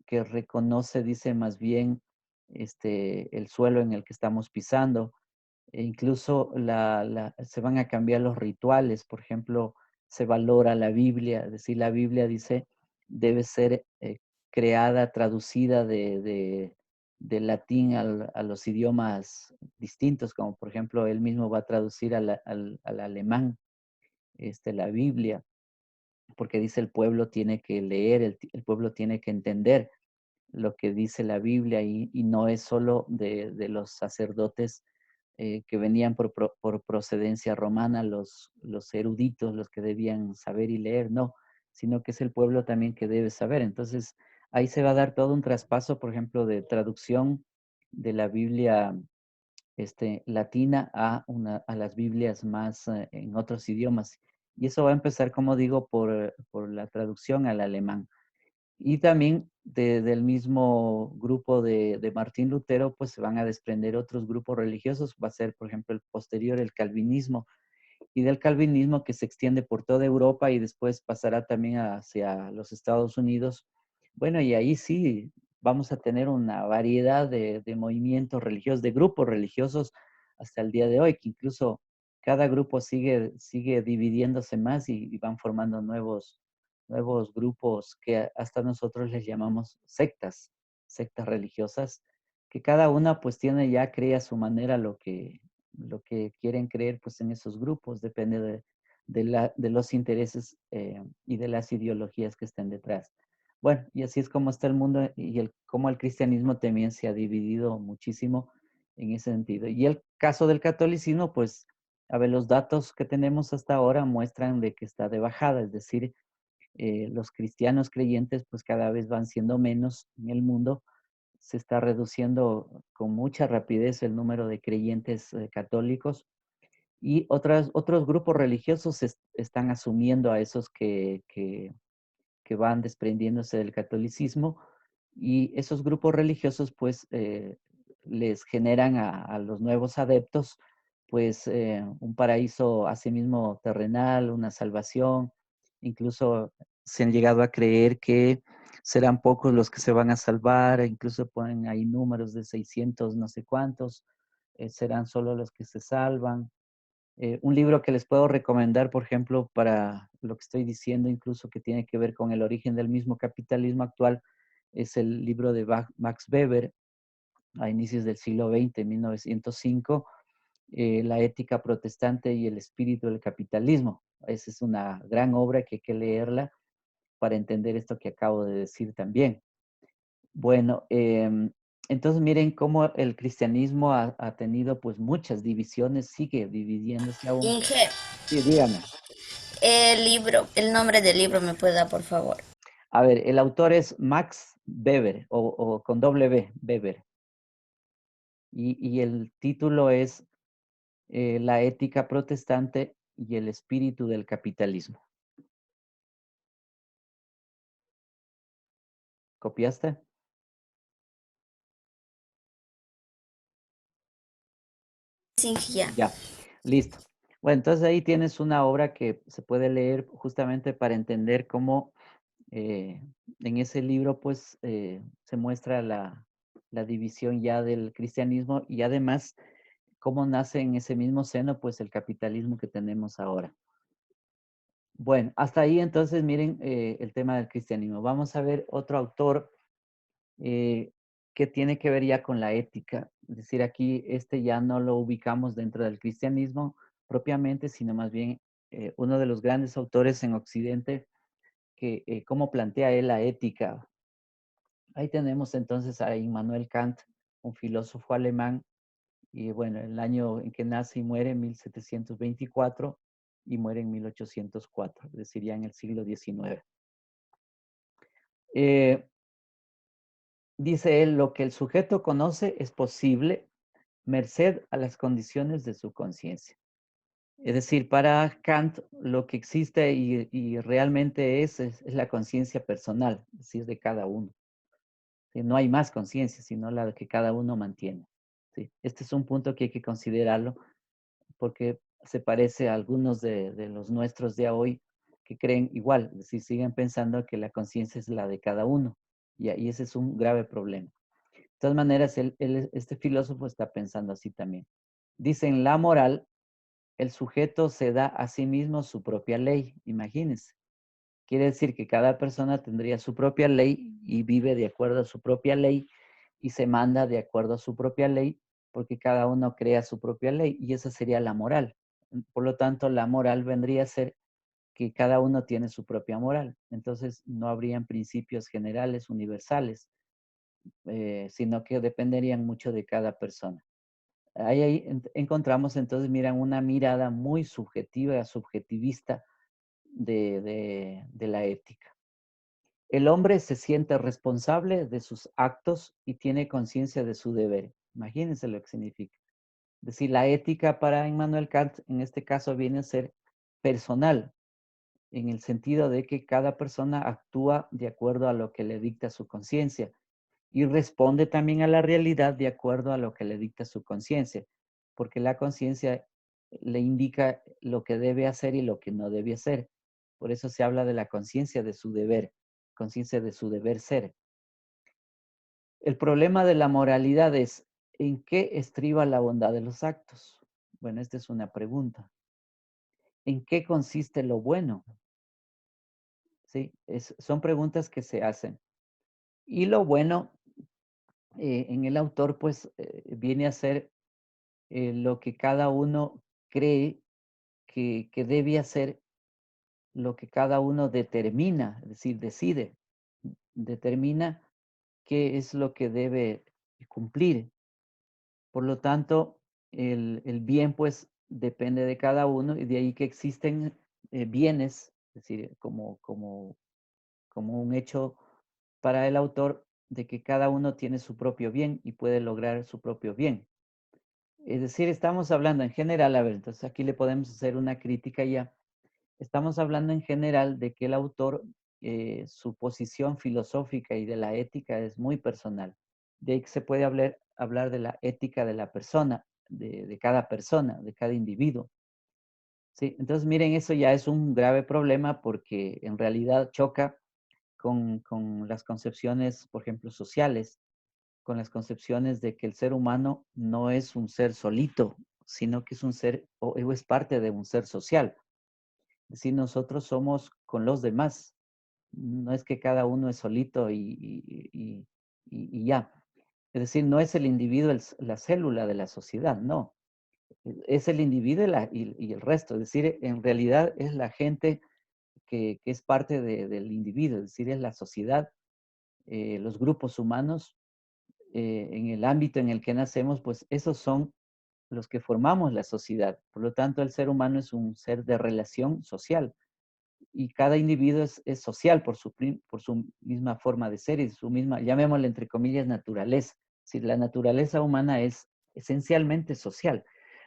que reconoce, dice más bien, el suelo en el que estamos pisando, E incluso se van a cambiar los rituales, por ejemplo, se valora la Biblia, es decir, la Biblia dice debe ser creada, traducida del latín a los idiomas distintos, como por ejemplo él mismo va a traducir al alemán la Biblia, porque dice el pueblo tiene que leer, el pueblo tiene que entender lo que dice la Biblia y no es solo de los sacerdotes que venían por procedencia romana, los eruditos, los que debían saber y leer, no, sino que es el pueblo también que debe saber. Entonces, ahí se va a dar todo un traspaso, por ejemplo, de traducción de la Biblia latina a las Biblias más en otros idiomas. Y eso va a empezar, como digo, por la traducción al alemán. Y también del mismo grupo de Martín Lutero, pues se van a desprender otros grupos religiosos. Va a ser, por ejemplo, el posterior, el calvinismo, y del calvinismo que se extiende por toda Europa y después pasará también hacia los Estados Unidos. Bueno, y ahí sí vamos a tener una variedad de movimientos religiosos, de grupos religiosos hasta el día de hoy, que incluso cada grupo sigue dividiéndose más y van formando nuevos grupos que hasta nosotros les llamamos sectas religiosas, que cada una pues tiene ya, crea a su manera lo que quieren creer pues en esos grupos, depende de los intereses y de las ideologías que estén detrás. Bueno, y así es como está el mundo y cómo el cristianismo también se ha dividido muchísimo en ese sentido. Y el caso del catolicismo, pues, a ver, los datos que tenemos hasta ahora muestran de que está de bajada, es decir, los cristianos creyentes pues cada vez van siendo menos en el mundo, se está reduciendo con mucha rapidez el número de creyentes católicos y otros grupos religiosos están asumiendo a esos que van desprendiéndose del catolicismo y esos grupos religiosos pues les generan a los nuevos adeptos pues un paraíso asimismo terrenal, una salvación, incluso se han llegado a creer que serán pocos los que se van a salvar, incluso ponen ahí números de 600 no sé cuántos, serán solo los que se salvan. Un libro que les puedo recomendar, por ejemplo, para lo que estoy diciendo, incluso que tiene que ver con el origen del mismo capitalismo actual, es el libro de Max Weber, a inicios del siglo XX, 1905, La ética protestante y el espíritu del capitalismo. Esa es una gran obra que hay que leerla para entender esto que acabo de decir también. Bueno, entonces miren cómo el cristianismo ha tenido pues muchas divisiones, sigue dividiéndose aún. Inge, Sí, dígame. el libro, el nombre del libro me puede dar, por favor. A ver, el autor es Max Weber o con doble B, Weber. Y el título es La ética protestante y el espíritu del capitalismo. ¿Copiaste? Sí, Inge, ya. Ya, listo. Bueno, entonces ahí tienes una obra que se puede leer justamente para entender cómo en ese libro pues se muestra la división ya del cristianismo y además cómo nace en ese mismo seno pues el capitalismo que tenemos ahora. Bueno, hasta ahí entonces miren el tema del cristianismo. Vamos a ver otro autor eh, que tiene que ver ya con la ética. Es decir, aquí ya no lo ubicamos dentro del cristianismo propiamente, sino más bien uno de los grandes autores en Occidente que cómo plantea él la ética. Ahí tenemos entonces a Immanuel Kant, un filósofo alemán, y bueno, el año en que nace y muere, 1724, y muere en 1804, es decir, ya en el siglo XIX. Eh, Dice él, lo que el sujeto conoce es posible merced a las condiciones de su conciencia. Es decir, para Kant lo que existe y realmente es la conciencia personal, es decir, de cada uno. ¿Sí? No hay más conciencia, sino la que cada uno mantiene. ¿Sí? Este es un punto que hay que considerarlo porque se parece a algunos de los nuestros de hoy que creen igual, es decir, siguen pensando que la conciencia es la de cada uno. Y ahí ese es un grave problema. De todas maneras, este filósofo está pensando así también. Dicen la moral, el sujeto se da a sí mismo su propia ley, imagínense. Quiere decir que cada persona tendría su propia ley y vive de acuerdo a su propia ley y se manda de acuerdo a su propia ley porque cada uno crea su propia ley y esa sería la moral. Por lo tanto, la moral vendría a ser que cada uno tiene su propia moral. Entonces, no habrían principios generales, universales, sino que dependerían mucho de cada persona. Ahí encontramos entonces, miran, una mirada muy subjetiva, subjetivista de la ética. El hombre se siente responsable de sus actos y tiene conciencia de su deber. Imagínense lo que significa. Es decir, la ética para Immanuel Kant en este caso viene a ser personal, en el sentido de que cada persona actúa de acuerdo a lo que le dicta su conciencia y responde también a la realidad de acuerdo a lo que le dicta su conciencia, porque la conciencia le indica lo que debe hacer y lo que no debe hacer. Por eso se habla de la conciencia de su deber, conciencia de su deber ser. El problema de la moralidad es, ¿en qué estriba la bondad de los actos? Bueno, esta es una pregunta. ¿En qué consiste lo bueno? ¿Sí? Son preguntas que se hacen. Y lo bueno, en el autor, pues, viene a ser lo que cada uno cree que debe hacer, lo que cada uno determina, es decir, decide, determina qué es lo que debe cumplir. Por lo tanto, el bien, pues, depende de cada uno y de ahí que existen bienes, es decir, como un hecho para el autor de que cada uno tiene su propio bien y puede lograr su propio bien. Es decir, estamos hablando en general, a ver, entonces aquí le podemos hacer una crítica ya. Estamos hablando en general de que el autor, su posición filosófica y de la ética es muy personal. De ahí que se puede hablar de la ética de la persona, de cada persona, de cada individuo. ¿Sí? Entonces, miren, eso ya es un grave problema porque en realidad choca con las concepciones, por ejemplo, sociales, con las concepciones de que el ser humano no es un ser solito, sino que es un ser o es parte de un ser social. Es decir, nosotros somos con los demás. No es que cada uno es solito y ya. Es decir, no es el individuo la célula de la sociedad, no. Es el individuo y el resto. Es decir, en realidad es la gente que es parte del individuo, es decir, es la sociedad, los grupos humanos, en el ámbito en el que nacemos, pues esos son los que formamos la sociedad. Por lo tanto, el ser humano es un ser de relación social y cada individuo es social por su misma forma de ser y su misma, llamémosle entre comillas, naturaleza. Si la naturaleza humana es esencialmente social.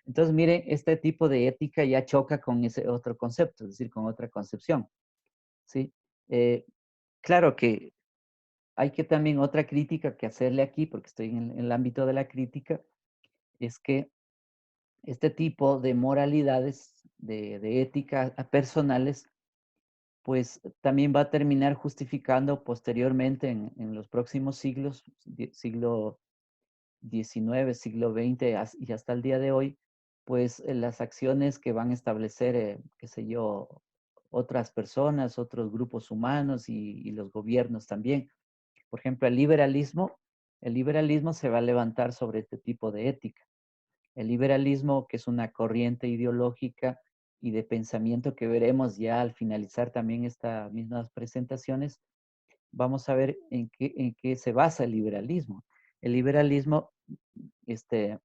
Entonces, mire, este tipo de ética ya choca con ese otro concepto, es decir, con otra concepción. ¿Sí? Eh, claro que hay que también otra crítica que hacerle aquí, porque estoy en el ámbito de la crítica, es que este tipo de moralidades, de ética personales, pues también va a terminar justificando posteriormente en los próximos siglos, siglo XIX, siglo XX y hasta el día de hoy, pues las acciones que van a establecer, qué sé yo, otras personas, otros grupos humanos y los gobiernos también. Por ejemplo, el liberalismo se va a levantar sobre este tipo de ética. El liberalismo, que es una corriente ideológica y de pensamiento que veremos ya al finalizar también estas mismas presentaciones, vamos a ver en qué se basa el liberalismo. El liberalismo este,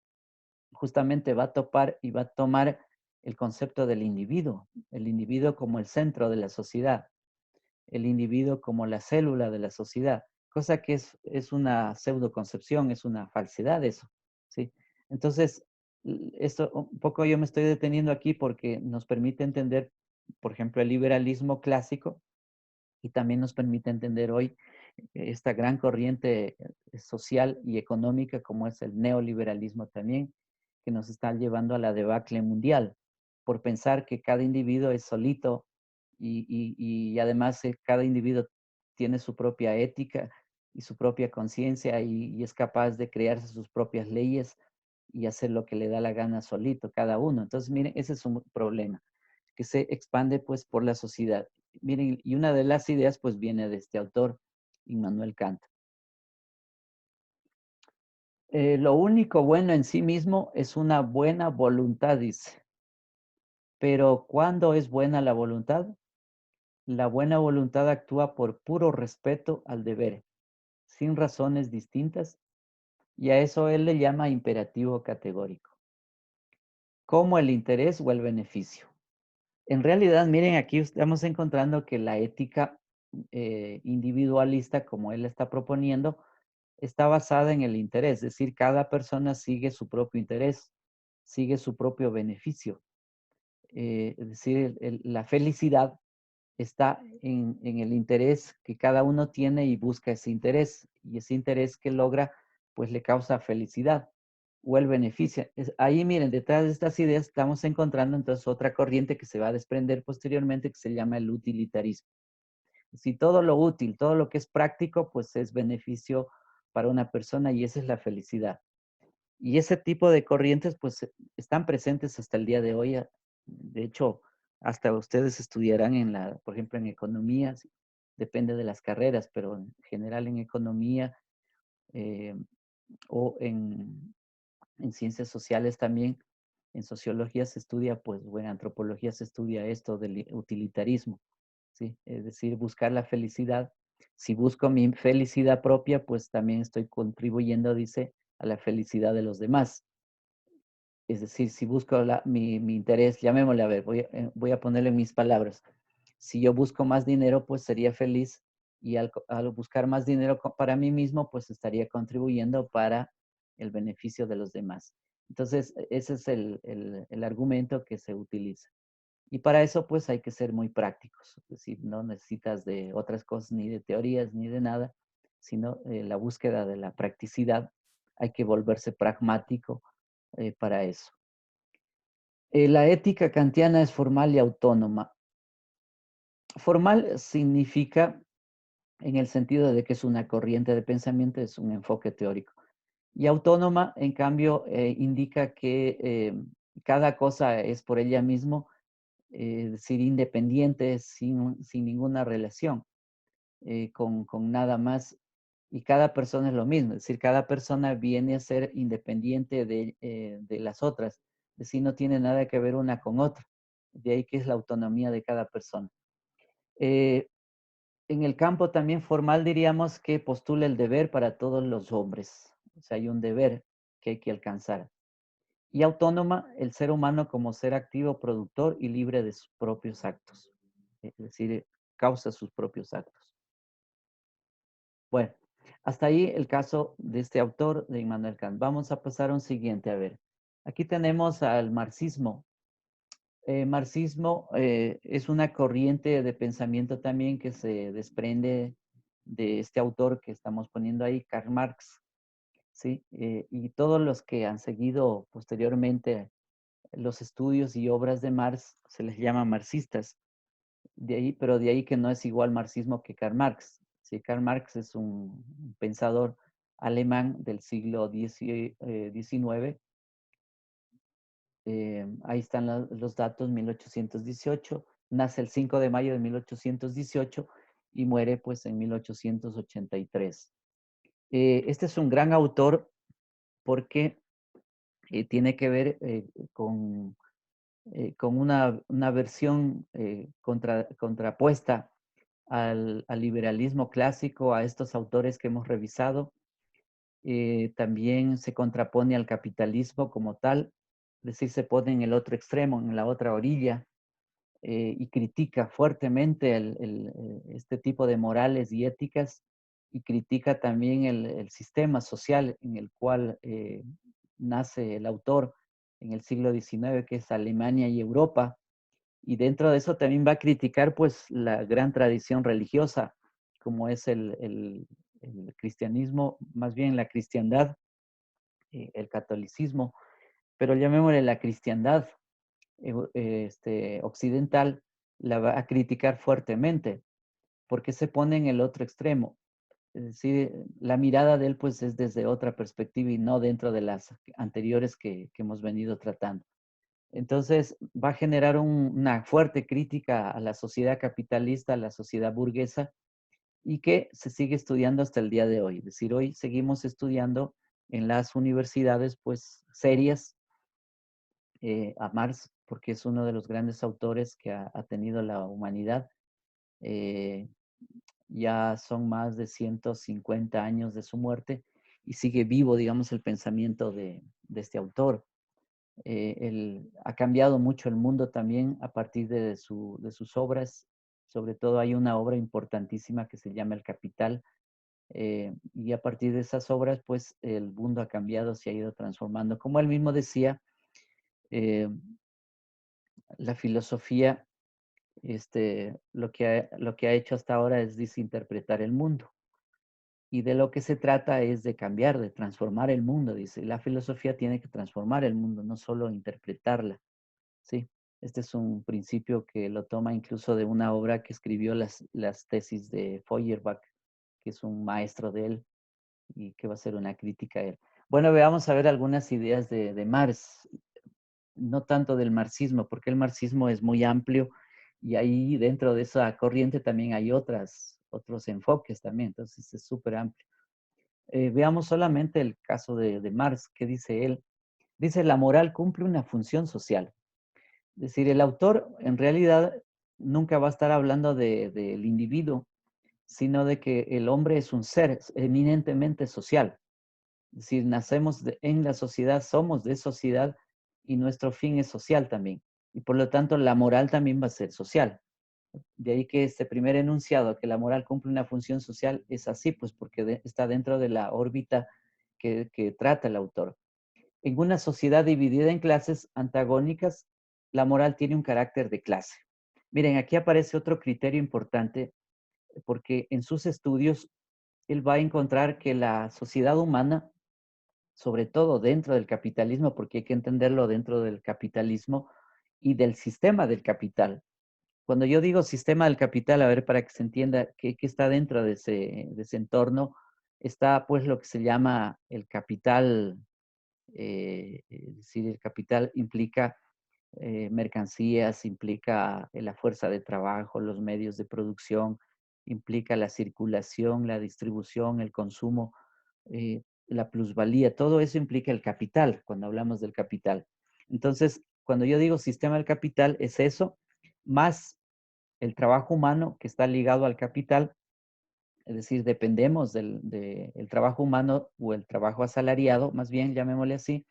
justamente va a topar y va a tomar el concepto del individuo, el individuo como el centro de la sociedad, el individuo como la célula de la sociedad, cosa que es una pseudoconcepción, es una falsedad eso, ¿sí? Entonces, esto un poco yo me estoy deteniendo aquí porque nos permite entender, por ejemplo, el liberalismo clásico y también nos permite entender hoy esta gran corriente social y económica como es el neoliberalismo también, que nos está llevando a la debacle mundial por pensar que cada individuo es solito y además cada individuo tiene su propia ética y su propia conciencia y es capaz de crearse sus propias leyes y hacer lo que le da la gana solito cada uno. Entonces, miren, ese es un problema que se expande pues por la sociedad. Miren, y una de las ideas pues viene de este autor, Immanuel Kant. Lo único bueno en sí mismo es una buena voluntad, dice. Pero ¿cuándo es buena la voluntad? La buena voluntad actúa por puro respeto al deber, sin razones distintas, y a eso él le llama imperativo categórico, como el interés o el beneficio. En realidad, miren, aquí estamos encontrando que la ética individualista, como él está proponiendo, está basada en el interés, es decir, cada persona sigue su propio interés, sigue su propio beneficio. Es decir, la felicidad está en el interés que cada uno tiene y busca ese interés, y ese interés que logra, pues le causa felicidad o el beneficio. Ahí, miren, detrás de estas ideas estamos encontrando entonces otra corriente que se va a desprender posteriormente que se llama el utilitarismo. Si todo lo útil, todo lo que es práctico, pues es beneficio para una persona y esa es la felicidad. Y ese tipo de corrientes, pues, están presentes hasta el día de hoy. De hecho, hasta ustedes estudiarán por ejemplo, en economía, depende de las carreras, pero en general en economía eh, o en ciencias sociales también, en sociología se estudia, pues, o en antropología se estudia esto del utilitarismo, ¿sí? Es decir, buscar la felicidad. Si busco mi felicidad propia, pues también estoy contribuyendo, dice, a la felicidad de los demás. Es decir, si busco mi interés, llamémosle, a ver, voy a ponerle mis palabras. Si yo busco más dinero, pues sería feliz y al buscar más dinero para mí mismo, pues estaría contribuyendo para el beneficio de los demás. Entonces, ese es el argumento que se utiliza. Y para eso, pues hay que ser muy prácticos. Es decir, no necesitas de otras cosas, ni de teorías, ni de nada, sino la búsqueda de la practicidad. Hay que volverse pragmático para eso. La ética kantiana es formal y autónoma. Formal significa en el sentido de que es una corriente de pensamiento, es un enfoque teórico. Y autónoma, en cambio, indica que cada cosa es por ella mismo, es decir, independiente, sin ninguna relación con nada más. Y cada persona es lo mismo, es decir, cada persona viene a ser independiente de las otras, es decir, no tiene nada que ver una con otra. De ahí que es la autonomía de cada persona. Eh, en el campo también formal diríamos que postula el deber para todos los hombres. O sea, hay un deber que hay que alcanzar. Y autónoma, el ser humano como ser activo, productor y libre de sus propios actos. Es decir, causa sus propios actos. Bueno, hasta ahí el caso de este autor, de Immanuel Kant. Vamos a pasar a un siguiente, a ver. Aquí tenemos al marxismo. Marxismo es una corriente de pensamiento también que se desprende de este autor que estamos poniendo ahí, Karl Marx, ¿sí? Y todos los que han seguido posteriormente los estudios y obras de Marx se les llama marxistas. De ahí, pero de ahí que no es igual marxismo que Karl Marx. Sí, Karl Marx es un pensador alemán del siglo XIX. Ahí están los datos, 1818. Nace el 5 de mayo de 1818 y muere pues en 1883. Este es un gran autor porque tiene que ver con una versión contrapuesta al liberalismo clásico, a estos autores que hemos revisado. También se contrapone al capitalismo como tal, es decir, se pone en el otro extremo, en la otra orilla, y critica fuertemente este tipo de morales y éticas, y critica también el sistema social en el cual nace el autor en el siglo XIX, que es Alemania y Europa, y dentro de eso también va a criticar pues la gran tradición religiosa, como es el cristianismo, más bien la cristiandad, el catolicismo, pero llamémosle la cristiandad occidental, la va a criticar fuertemente, porque se pone en el otro extremo. Es decir, la mirada de él pues es desde otra perspectiva y no dentro de las anteriores que hemos venido tratando. Entonces va a generar una fuerte crítica a la sociedad capitalista, a la sociedad burguesa, y que se sigue estudiando hasta el día de hoy. Es decir, hoy seguimos estudiando en las universidades pues serias a Marx, porque es uno de los grandes autores que ha tenido la humanidad. Eh, ya son más de 150 años de su muerte y sigue vivo, digamos, el pensamiento de este autor. Él ha cambiado mucho el mundo también a partir de sus obras. Sobre todo hay una obra importantísima que se llama El Capital, y a partir de esas obras, pues el mundo ha cambiado, se ha ido transformando. Como él mismo decía, eh, la filosofía, lo que ha hecho hasta ahora es desinterpretar el mundo. Y de lo que se trata es de cambiar, de transformar el mundo, dice. La filosofía tiene que transformar el mundo, no solo interpretarla, ¿sí? Este es un principio que lo toma incluso de una obra que escribió las tesis de Feuerbach, que es un maestro de él y que va a ser una crítica a él. Bueno, veamos a ver algunas ideas de Marx, no tanto del marxismo, porque el marxismo es muy amplio y ahí dentro de esa corriente también hay otros enfoques también, entonces es súper amplio. Veamos solamente el caso de Marx, ¿qué dice él? Dice, la moral cumple una función social. Es decir, el autor en realidad nunca va a estar hablando del individuo, sino de que el hombre es un ser eminentemente social. Es decir, nacemos en la sociedad, somos de sociedad y nuestro fin es social también. Y por lo tanto, la moral también va a ser social. De ahí que este primer enunciado, que la moral cumple una función social, es así, pues porque está dentro de la órbita que trata el autor. En una sociedad dividida en clases antagónicas, la moral tiene un carácter de clase. Miren, aquí aparece otro criterio importante porque en sus estudios él va a encontrar que la sociedad humana, sobre todo dentro del capitalismo, porque hay que entenderlo dentro del capitalismo y del sistema del capital. Cuando yo digo sistema del capital, a ver, para que se entienda qué está dentro de ese entorno, está pues lo que se llama el capital, es decir, el capital implica mercancías, implica la fuerza de trabajo, los medios de producción, implica la circulación, la distribución, el consumo, la plusvalía, todo eso implica el capital cuando hablamos del capital. Entonces, cuando yo digo sistema del capital, es eso, más el trabajo humano que está ligado al capital, es decir, dependemos del trabajo humano o el trabajo asalariado, más bien llamémosle así,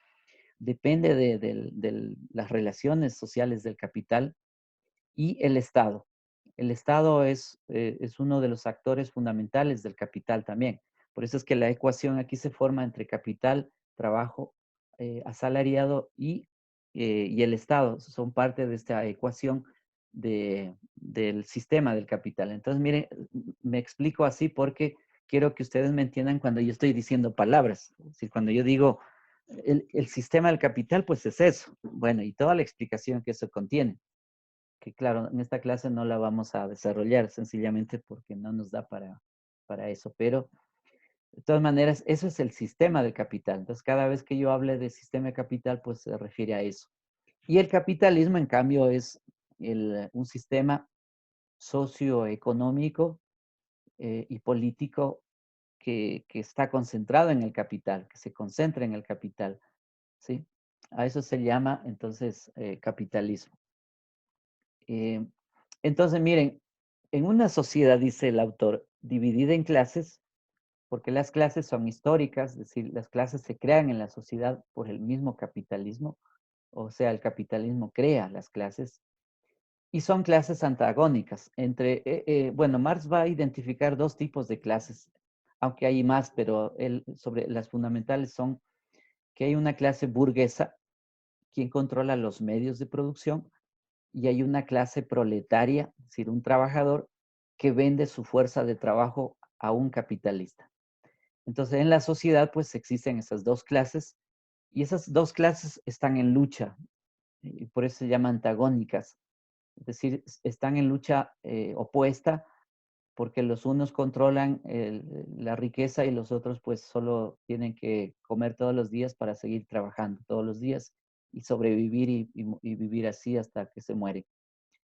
depende de las relaciones sociales del capital y el Estado. El Estado es uno de los actores fundamentales del capital también. Por eso es que la ecuación aquí se forma entre capital, trabajo asalariado y el Estado. Son parte de esta ecuación del sistema del capital. Entonces, miren, me explico así porque quiero que ustedes me entiendan cuando yo estoy diciendo palabras. Es decir, cuando yo digo el sistema del capital, pues es eso. Bueno, y toda la explicación que eso contiene, que claro, en esta clase no la vamos a desarrollar sencillamente porque no nos da para eso, pero de todas maneras, eso es el sistema del capital. Entonces, cada vez que yo hable de sistema de capital, pues se refiere a eso. Y el capitalismo, en cambio, es un sistema socioeconómico y político que está concentrado en el capital, que se concentra en el capital, ¿sí? A eso se llama, entonces, capitalismo. Eh, entonces, miren, en una sociedad, dice el autor, dividida en clases, porque las clases son históricas, es decir, las clases se crean en la sociedad por el mismo capitalismo, o sea, el capitalismo crea las clases, y son clases antagónicas. Bueno, Marx va a identificar dos tipos de clases, aunque hay más, pero sobre las fundamentales son que hay una clase burguesa, quien controla los medios de producción, y hay una clase proletaria, es decir, un trabajador que vende su fuerza de trabajo a un capitalista. Entonces, en la sociedad, pues existen esas dos clases y esas dos clases están en lucha y por eso se llaman antagónicas. Es decir, están en lucha opuesta porque los unos controlan la riqueza y los otros pues solo tienen que comer todos los días para seguir trabajando todos los días y sobrevivir y vivir así hasta que se mueren,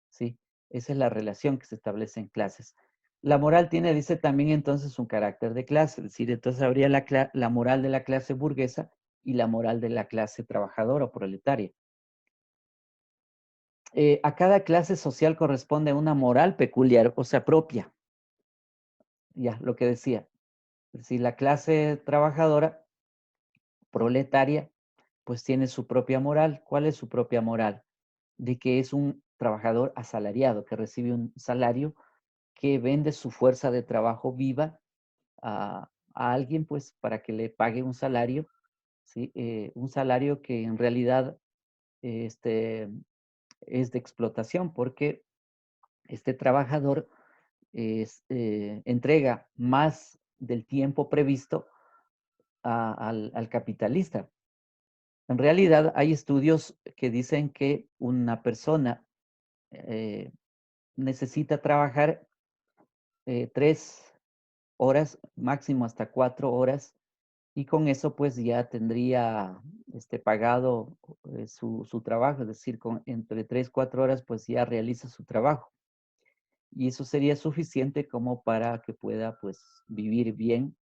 ¿sí? Esa es la relación que se establece en clases. La moral tiene, dice también entonces, un carácter de clase, es decir, entonces habría la moral de la clase burguesa y la moral de la clase trabajadora o proletaria. A cada clase social corresponde una moral peculiar, o sea, propia, ya, lo que decía. Si la clase trabajadora, proletaria, pues tiene su propia moral. ¿Cuál es su propia moral? De que es un trabajador asalariado, que recibe un salario, que vende su fuerza de trabajo viva a alguien, pues, para que le pague un salario, ¿sí? Un salario que en realidad este, es de explotación, porque este trabajador entrega más del tiempo previsto al capitalista. En realidad hay estudios que dicen que una persona eh, necesita trabajar 3 horas, máximo hasta 4 horas, y con eso pues ya tendría pagado su trabajo, es decir, entre 3, 4 horas pues ya realiza su trabajo. Y eso sería suficiente como para que pueda pues vivir bien.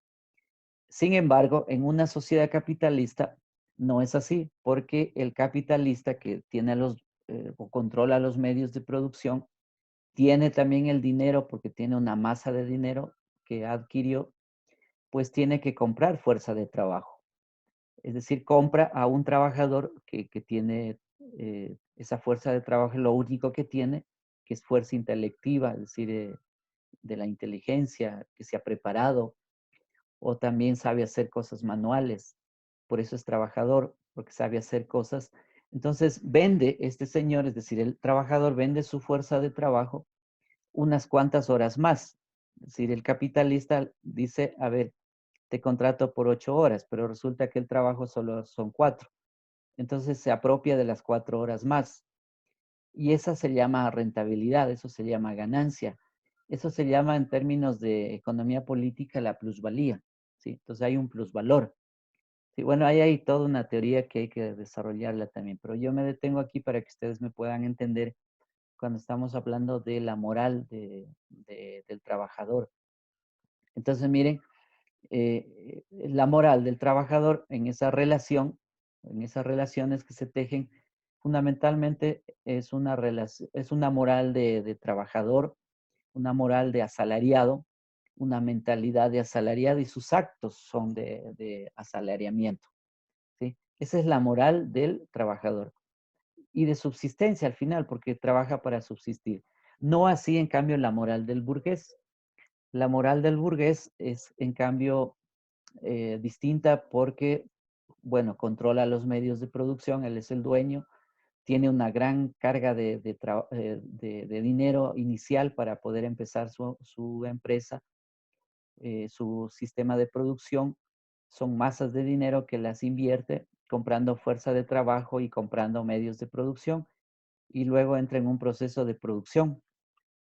Sin embargo, en una sociedad capitalista no es así, porque el capitalista que tiene o controla los medios de producción, tiene también el dinero porque tiene una masa de dinero que adquirió, pues tiene que comprar fuerza de trabajo. Es decir, compra a un trabajador que tiene esa fuerza de trabajo, lo único que tiene, que es fuerza intelectiva, es decir, de la inteligencia, que se ha preparado, o también sabe hacer cosas manuales. Por eso es trabajador, porque sabe hacer cosas. Entonces vende este señor, es decir, el trabajador vende su fuerza de trabajo unas cuantas horas más. Es decir, el capitalista dice, a ver, te contrato por 8 horas, pero resulta que el trabajo solo son 4. Entonces se apropia de las 4 horas más. Y esa se llama rentabilidad, eso se llama ganancia. Eso se llama en términos de economía política la plusvalía, ¿sí? Entonces hay un plusvalor. Sí, bueno, ahí hay toda una teoría que hay que desarrollarla también, pero yo me detengo aquí para que ustedes me puedan entender cuando estamos hablando de la moral del trabajador. Entonces, miren, la moral del trabajador en esas relaciones que se tejen, fundamentalmente es una moral de trabajador, una moral de asalariado, una mentalidad de asalariado y sus actos son de asalariamiento, ¿sí? Esa es la moral del trabajador y de subsistencia al final, porque trabaja para subsistir. No así, en cambio, la moral del burgués. La moral del burgués es, en cambio, distinta porque, bueno, controla los medios de producción, él es el dueño, tiene una gran carga de dinero inicial para poder empezar su empresa, su sistema de producción. Son masas de dinero que las invierte comprando fuerza de trabajo y comprando medios de producción y luego entra en un proceso de producción,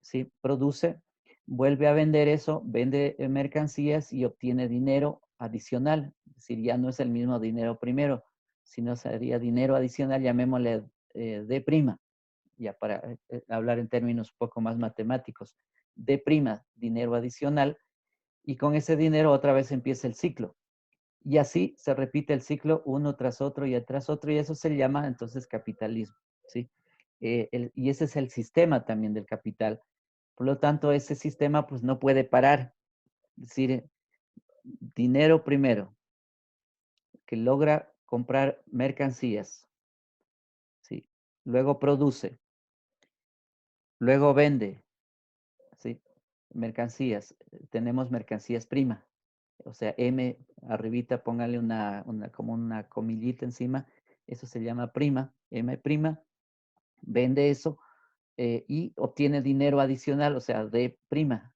¿sí? Produce, vuelve a vender eso, vende mercancías y obtiene dinero adicional. Es decir, ya no es el mismo dinero primero, sino sería dinero adicional, llamémosle D prima, ya para hablar en términos un poco más matemáticos. D prima, dinero adicional, y con ese dinero otra vez empieza el ciclo. Y así se repite el ciclo uno tras otro y tras otro, y eso se llama entonces capitalismo, ¿sí? Y ese es el sistema también del capital. Por lo tanto, ese sistema pues no puede parar. Es decir, dinero primero, que logra comprar mercancías, ¿sí? Luego produce, luego vende, ¿sí? Mercancías. Tenemos mercancías prima. O sea, M arribita, póngale como una comillita encima. Eso se llama prima, M prima. Vende eso y obtiene dinero adicional, o sea, D prima.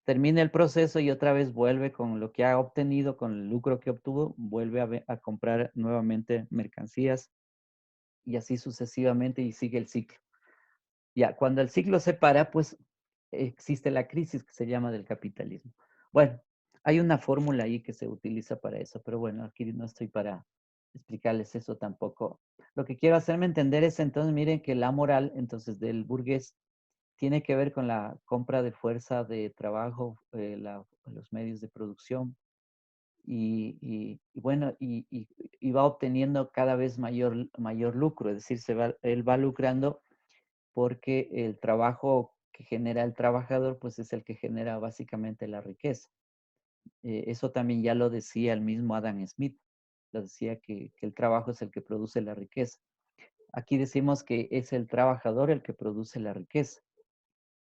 Termina el proceso y otra vez vuelve con lo que ha obtenido, con el lucro que obtuvo, vuelve a comprar nuevamente mercancías y así sucesivamente y sigue el ciclo. Ya, cuando el ciclo se para, pues existe la crisis que se llama del capitalismo. Bueno, hay una fórmula ahí que se utiliza para eso, pero bueno, aquí no estoy para explicarles eso tampoco. Lo que quiero hacerme entender es entonces, miren que la moral entonces del burgués tiene que ver con la compra de fuerza de trabajo, los medios de producción bueno, y va obteniendo cada vez mayor lucro, es decir, él va lucrando porque el trabajo que genera el trabajador, pues es el que genera básicamente la riqueza. Eso también ya lo decía el mismo Adam Smith, lo decía que el trabajo es el que produce la riqueza. Aquí decimos que es el trabajador el que produce la riqueza.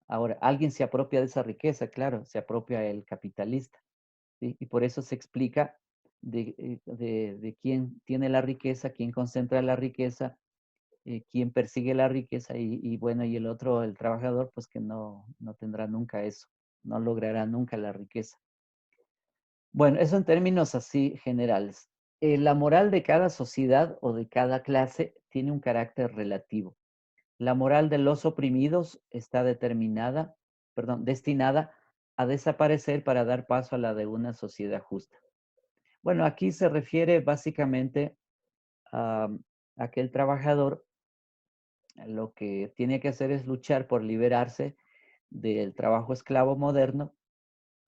Ahora, alguien se apropia de esa riqueza, claro, se apropia el capitalista, ¿sí? Y por eso se explica de quién tiene la riqueza, quién concentra la riqueza, quién persigue la riqueza bueno, y el otro, el trabajador, pues que no tendrá nunca eso, no logrará nunca la riqueza. Bueno, eso en términos así generales. La moral de cada sociedad o de cada clase tiene un carácter relativo. La moral de los oprimidos está destinada a desaparecer para dar paso a la de una sociedad justa. Bueno, aquí se refiere básicamente a que el trabajador lo que tiene que hacer es luchar por liberarse del trabajo esclavo moderno,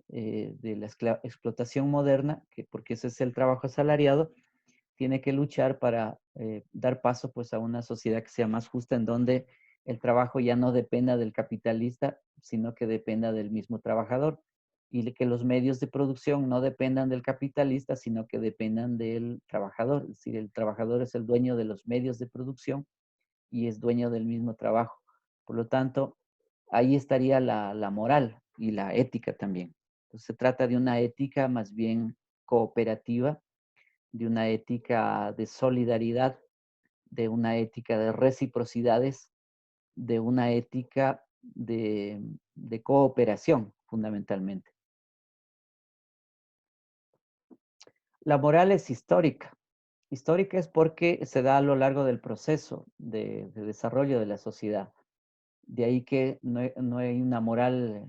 de la explotación moderna, porque ese es el trabajo asalariado, tiene que luchar para dar paso pues a una sociedad que sea más justa, en donde el trabajo ya no dependa del capitalista, sino que dependa del mismo trabajador, y que los medios de producción no dependan del capitalista, sino que dependan del trabajador. Es decir, el trabajador es el dueño de los medios de producción y es dueño del mismo trabajo. Por lo tanto, ahí estaría la moral y la ética también. Entonces, se trata de una ética más bien cooperativa, de una ética de solidaridad, de una ética de reciprocidades, de una ética de cooperación, fundamentalmente. La moral es histórica. Histórica es porque se da a lo largo del proceso de desarrollo de la sociedad. De ahí que no hay una moral,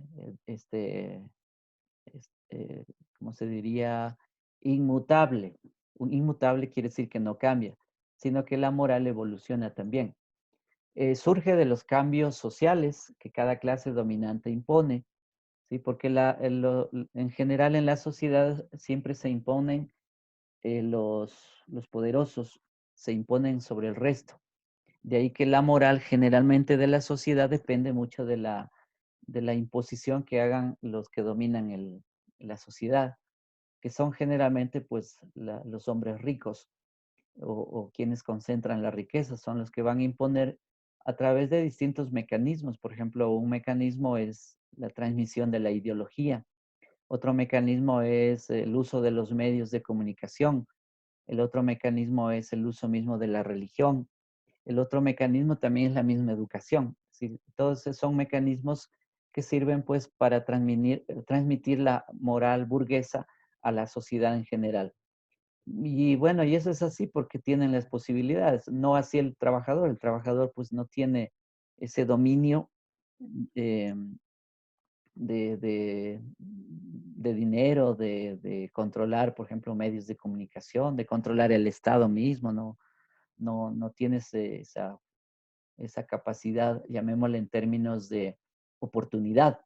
¿cómo se diría? Inmutable. Un inmutable quiere decir que no cambia, sino que la moral evoluciona también. Surge de los cambios sociales que cada clase dominante impone, ¿sí? Porque en general en la sociedad siempre se imponen los poderosos, se imponen sobre el resto. De ahí que la moral generalmente de la sociedad depende mucho de la imposición que hagan los que dominan la sociedad, que son generalmente pues los hombres ricos o quienes concentran la riqueza, son los que van a imponer a través de distintos mecanismos. Por ejemplo, un mecanismo es la transmisión de la ideología, otro mecanismo es el uso de los medios de comunicación, el otro mecanismo es el uso mismo de la religión, el otro mecanismo también es la misma educación. ¿Sí? Todos esos son mecanismos que sirven pues para transmitir la moral burguesa a la sociedad en general. Y bueno, y eso es así porque tienen las posibilidades, no así el trabajador pues no tiene ese dominio eh, de dinero, de controlar, por ejemplo, medios de comunicación, de controlar el Estado mismo, no tiene esa capacidad, llamémosle en términos de oportunidad,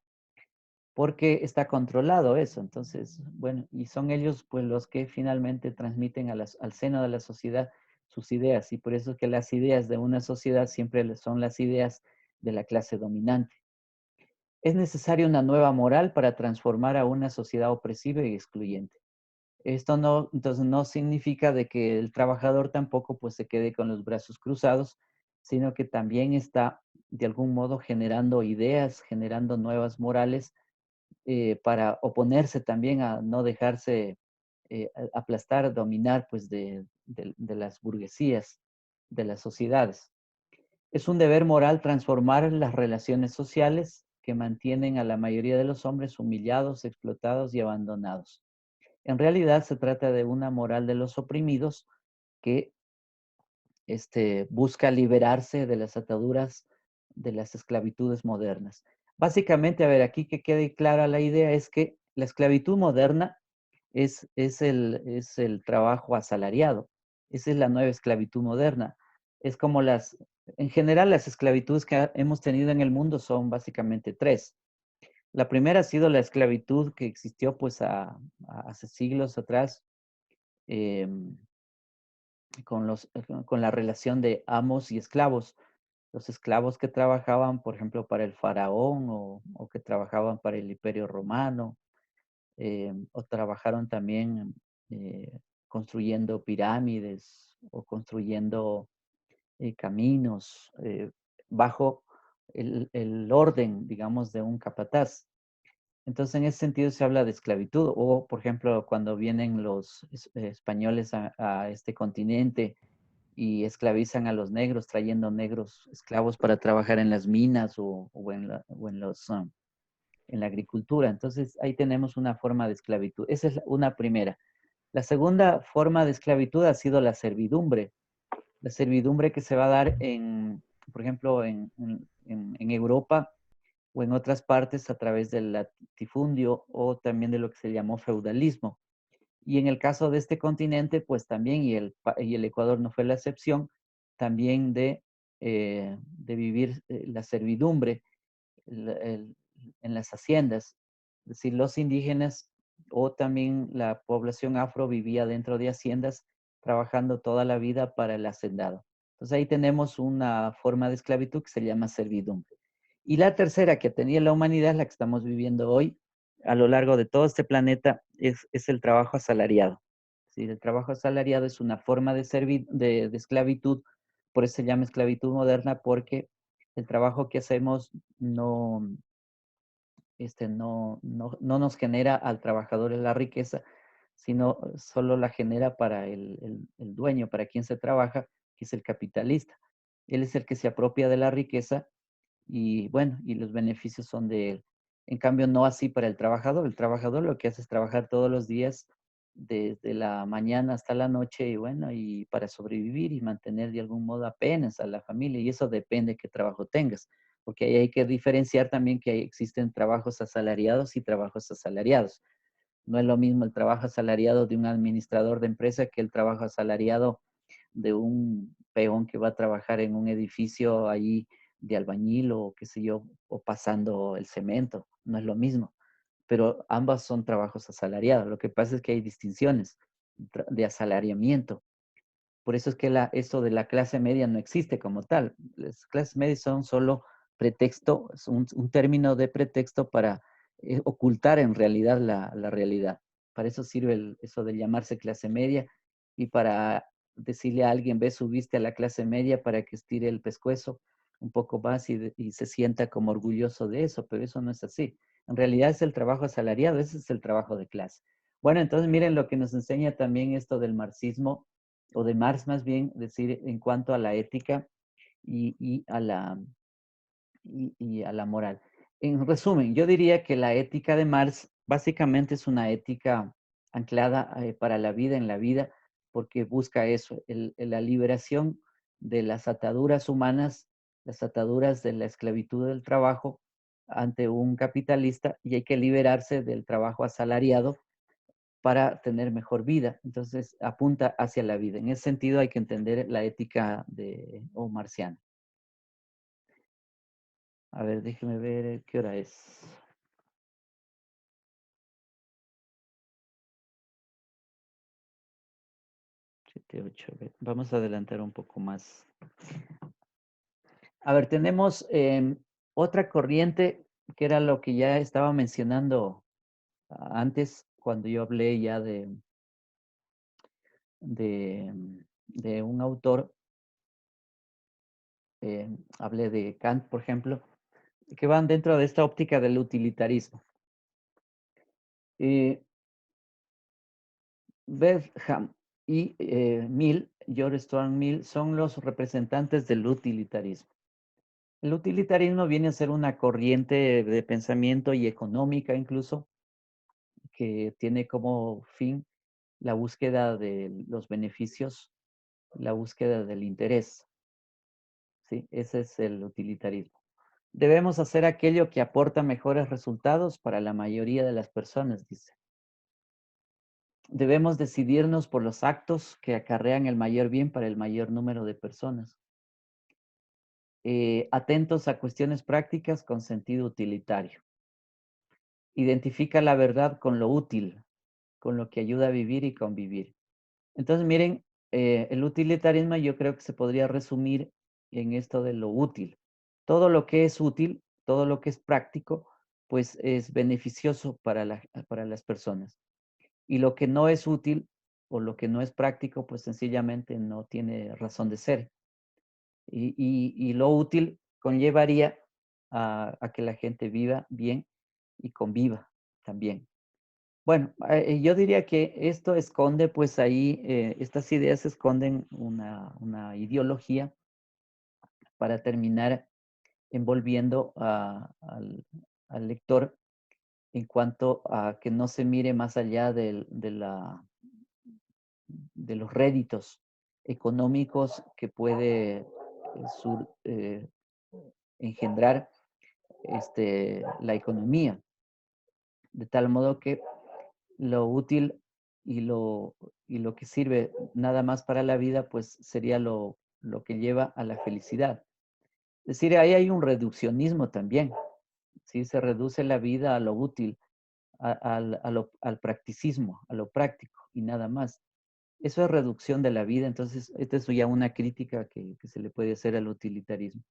porque está controlado eso. Entonces, bueno, y son ellos pues los que finalmente transmiten al seno de la sociedad sus ideas, y por eso es que las ideas de una sociedad siempre son las ideas de la clase dominante. Es necesaria una nueva moral para transformar a una sociedad opresiva y excluyente. Esto no, entonces no significa de que el trabajador tampoco pues se quede con los brazos cruzados, sino que también está de algún modo generando ideas, generando nuevas morales para oponerse también a no dejarse aplastar, dominar pues de las burguesías, de las sociedades. Es un deber moral transformar las relaciones sociales que mantienen a la mayoría de los hombres humillados, explotados y abandonados. En realidad se trata de una moral de los oprimidos que busca liberarse de las ataduras de las esclavitudes modernas. Básicamente, a ver, aquí que quede clara la idea es que la esclavitud moderna es el trabajo asalariado. Esa es la nueva esclavitud moderna. Es como en general, las esclavitudes que hemos tenido en el mundo son básicamente tres. La primera ha sido la esclavitud que existió pues hace siglos atrás, em, con la relación de amos y esclavos. Los esclavos que trabajaban, por ejemplo, para el faraón o que trabajaban para el Imperio Romano, o trabajaron también construyendo pirámides o construyendo caminos bajo el orden, digamos, de un capataz. Entonces, en ese sentido se habla de esclavitud. O, por ejemplo, cuando vienen los españoles a este continente y esclavizan a los negros, trayendo negros esclavos para trabajar en las minas o en la agricultura. Entonces, ahí tenemos una forma de esclavitud. Esa es una primera. La segunda forma de esclavitud ha sido la servidumbre. La servidumbre que se va a dar por ejemplo, en Europa o en otras partes a través del latifundio o también de lo que se llamó feudalismo. Y en el caso de este continente, pues también, y el Ecuador no fue la excepción, también de vivir la servidumbre el- en las haciendas. Es decir, los indígenas o también la población afro vivía dentro de haciendas trabajando toda la vida para el hacendado. Entonces ahí tenemos una forma de esclavitud que se llama servidumbre. Y la tercera que tenía la humanidad, la que estamos viviendo hoy, a lo largo de todo este planeta, es el trabajo asalariado. ¿Sí? El trabajo asalariado es una forma de esclavitud, por eso se llama esclavitud moderna, porque el trabajo que hacemos no, no nos genera al trabajador la riqueza, sino solo la genera para el dueño, para quien se trabaja, que es el capitalista. Él es el que se apropia de la riqueza y bueno, y los beneficios son de él. En cambio, no así para el trabajador. El trabajador lo que hace es trabajar todos los días, desde la mañana hasta la noche, y bueno, y para sobrevivir y mantener de algún modo apenas a la familia, y eso depende de qué trabajo tengas, porque ahí hay que diferenciar también que existen trabajos asalariados y trabajos asalariados. No es lo mismo el trabajo asalariado de un administrador de empresa que el trabajo asalariado de un peón que va a trabajar en un edificio ahí de albañil o qué sé yo, o pasando el cemento. No es lo mismo, pero ambas son trabajos asalariados. Lo que pasa es que hay distinciones de asalariamiento. Por eso es que eso de la clase media no existe como tal. Las clases medias son solo pretexto, es un término de pretexto para ocultar en realidad la realidad. Para eso sirve eso de llamarse clase media y para decirle a alguien, ve, subiste a la clase media para que estire el pescuezo un poco más y se sienta como orgulloso de eso, pero eso no es así. En realidad es el trabajo asalariado, ese es el trabajo de clase. Bueno, entonces miren lo que nos enseña también esto del marxismo o de Marx más bien, decir en cuanto a la ética y y a la moral. En resumen, yo diría que la ética de Marx básicamente es una ética anclada para la vida en la vida, porque busca eso, la liberación de las ataduras humanas, las ataduras de la esclavitud del trabajo ante un capitalista, y hay que liberarse del trabajo asalariado para tener mejor vida. Entonces, apunta hacia la vida. En ese sentido, hay que entender la ética o marciana. A ver, déjeme ver qué hora es. 7, 8. A ver, vamos a adelantar un poco más. A ver, tenemos otra corriente que era lo que ya estaba mencionando antes, cuando yo hablé ya de, de un autor, hablé de Kant, por ejemplo, que van dentro de esta óptica del utilitarismo. Bentham y George Stuart Mill, son los representantes del utilitarismo. El utilitarismo viene a ser una corriente de pensamiento y económica incluso, que tiene como fin la búsqueda de los beneficios, la búsqueda del interés. ¿Sí? Ese es el utilitarismo. Debemos hacer aquello que aporta mejores resultados para la mayoría de las personas, dice. Debemos decidirnos por los actos que acarrean el mayor bien para el mayor número de personas. Atentos a cuestiones prácticas con sentido utilitario. Identifica la verdad con lo útil, con lo que ayuda a vivir y convivir. Entonces, miren, el utilitarismo yo creo que se podría resumir en esto de lo útil. Todo lo que es útil, todo lo que es práctico, pues es beneficioso para las personas. Y lo que no es útil o lo que no es práctico, pues sencillamente no tiene razón de ser. Y lo útil conllevaría a que la gente viva bien y conviva también. Bueno, yo diría que esto esconde, pues ahí, estas ideas esconden una ideología para terminar envolviendo al lector en cuanto a que no se mire más allá de los réditos económicos que puede engendrar la economía, de tal modo que lo útil y lo que sirve nada más para la vida, pues sería lo que lleva a la felicidad. Es decir, ahí hay un reduccionismo también, ¿sí? Se reduce la vida a lo útil, al practicismo, a lo práctico y nada más. Eso es reducción de la vida, entonces esta es ya una crítica que se le puede hacer al utilitarismo.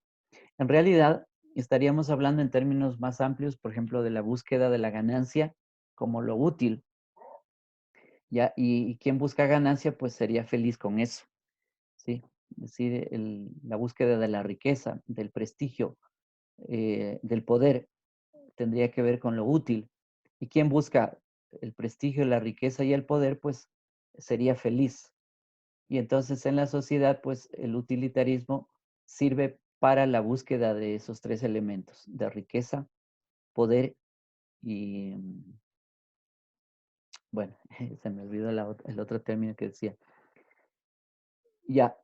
En realidad, estaríamos hablando en términos más amplios, por ejemplo, de la búsqueda de la ganancia como lo útil, ¿ya? Y quien busca ganancia, pues sería feliz con eso, ¿sí? Es decir, la búsqueda de la riqueza, del prestigio, del poder, tendría que ver con lo útil. Y quien busca el prestigio, la riqueza y el poder, pues sería feliz. Y entonces en la sociedad, pues el utilitarismo sirve para la búsqueda de esos tres elementos, de riqueza, poder y, bueno, se me olvidó el otro término que decía. Ya,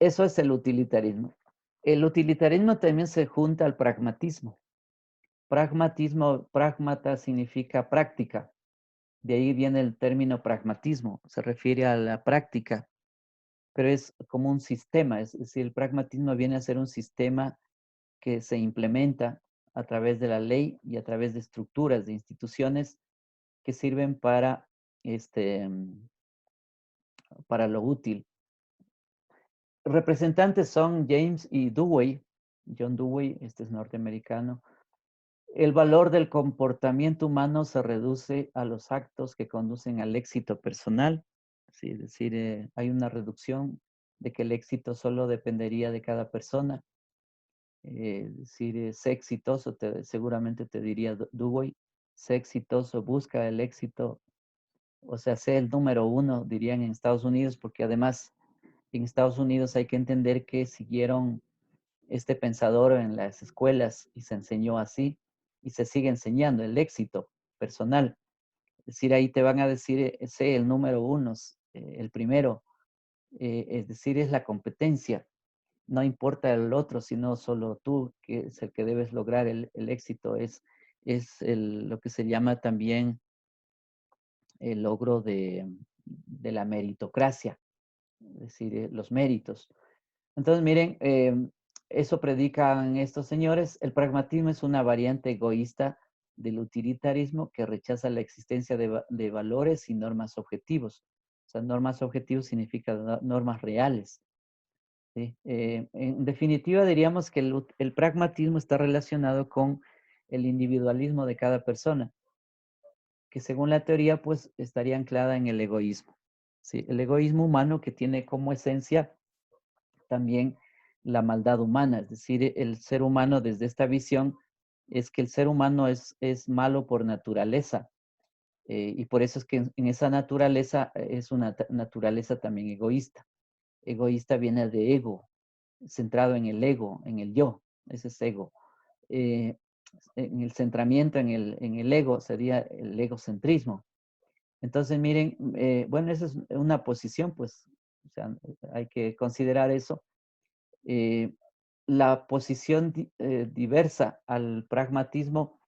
eso es el utilitarismo. El utilitarismo también se junta al pragmatismo. Pragmatismo, pragmata significa práctica. De ahí viene el término pragmatismo. Se refiere a la práctica, pero es como un sistema. Es decir, el pragmatismo viene a ser un sistema que se implementa a través de la ley y a través de estructuras, de instituciones que sirven este, para lo útil. Representantes son James y Dewey. John Dewey, este es norteamericano. El valor del comportamiento humano se reduce a los actos que conducen al éxito personal. Sí, es decir, hay una reducción de que el éxito solo dependería de cada persona. Es decir, sé exitoso, seguramente te diría Dewey, sé exitoso, busca el éxito, o sea, sé el número uno, dirían en Estados Unidos, porque además en Estados Unidos hay que entender que siguieron este pensador en las escuelas y se enseñó así y se sigue enseñando el éxito personal. Es decir, ahí te van a decir, sé el número uno, el primero, es decir, es la competencia. No importa el otro, sino solo tú, que es el que debes lograr el éxito. Lo que se llama también el logro de la meritocracia, es decir, los méritos. Entonces, miren, eso predican estos señores. El pragmatismo es una variante egoísta del utilitarismo que rechaza la existencia de valores y normas objetivos. O sea, normas objetivos significa normas reales. ¿Sí? En definitiva, diríamos que el pragmatismo está relacionado con el individualismo de cada persona, que según la teoría, pues estaría anclada en el egoísmo. ¿Sí? El egoísmo humano que tiene como esencia también la maldad humana, es decir, el ser humano desde esta visión es que el ser humano es malo por naturaleza, y por eso es que en esa naturaleza es una naturaleza también egoísta. Egoísta viene de ego, centrado en el ego, en el yo, ese es ego. Eh, en el centramiento en el ego sería el egocentrismo. Entonces, miren, bueno, esa es una posición, pues, o sea, hay que considerar eso. Eh, la posición diversa al pragmatismo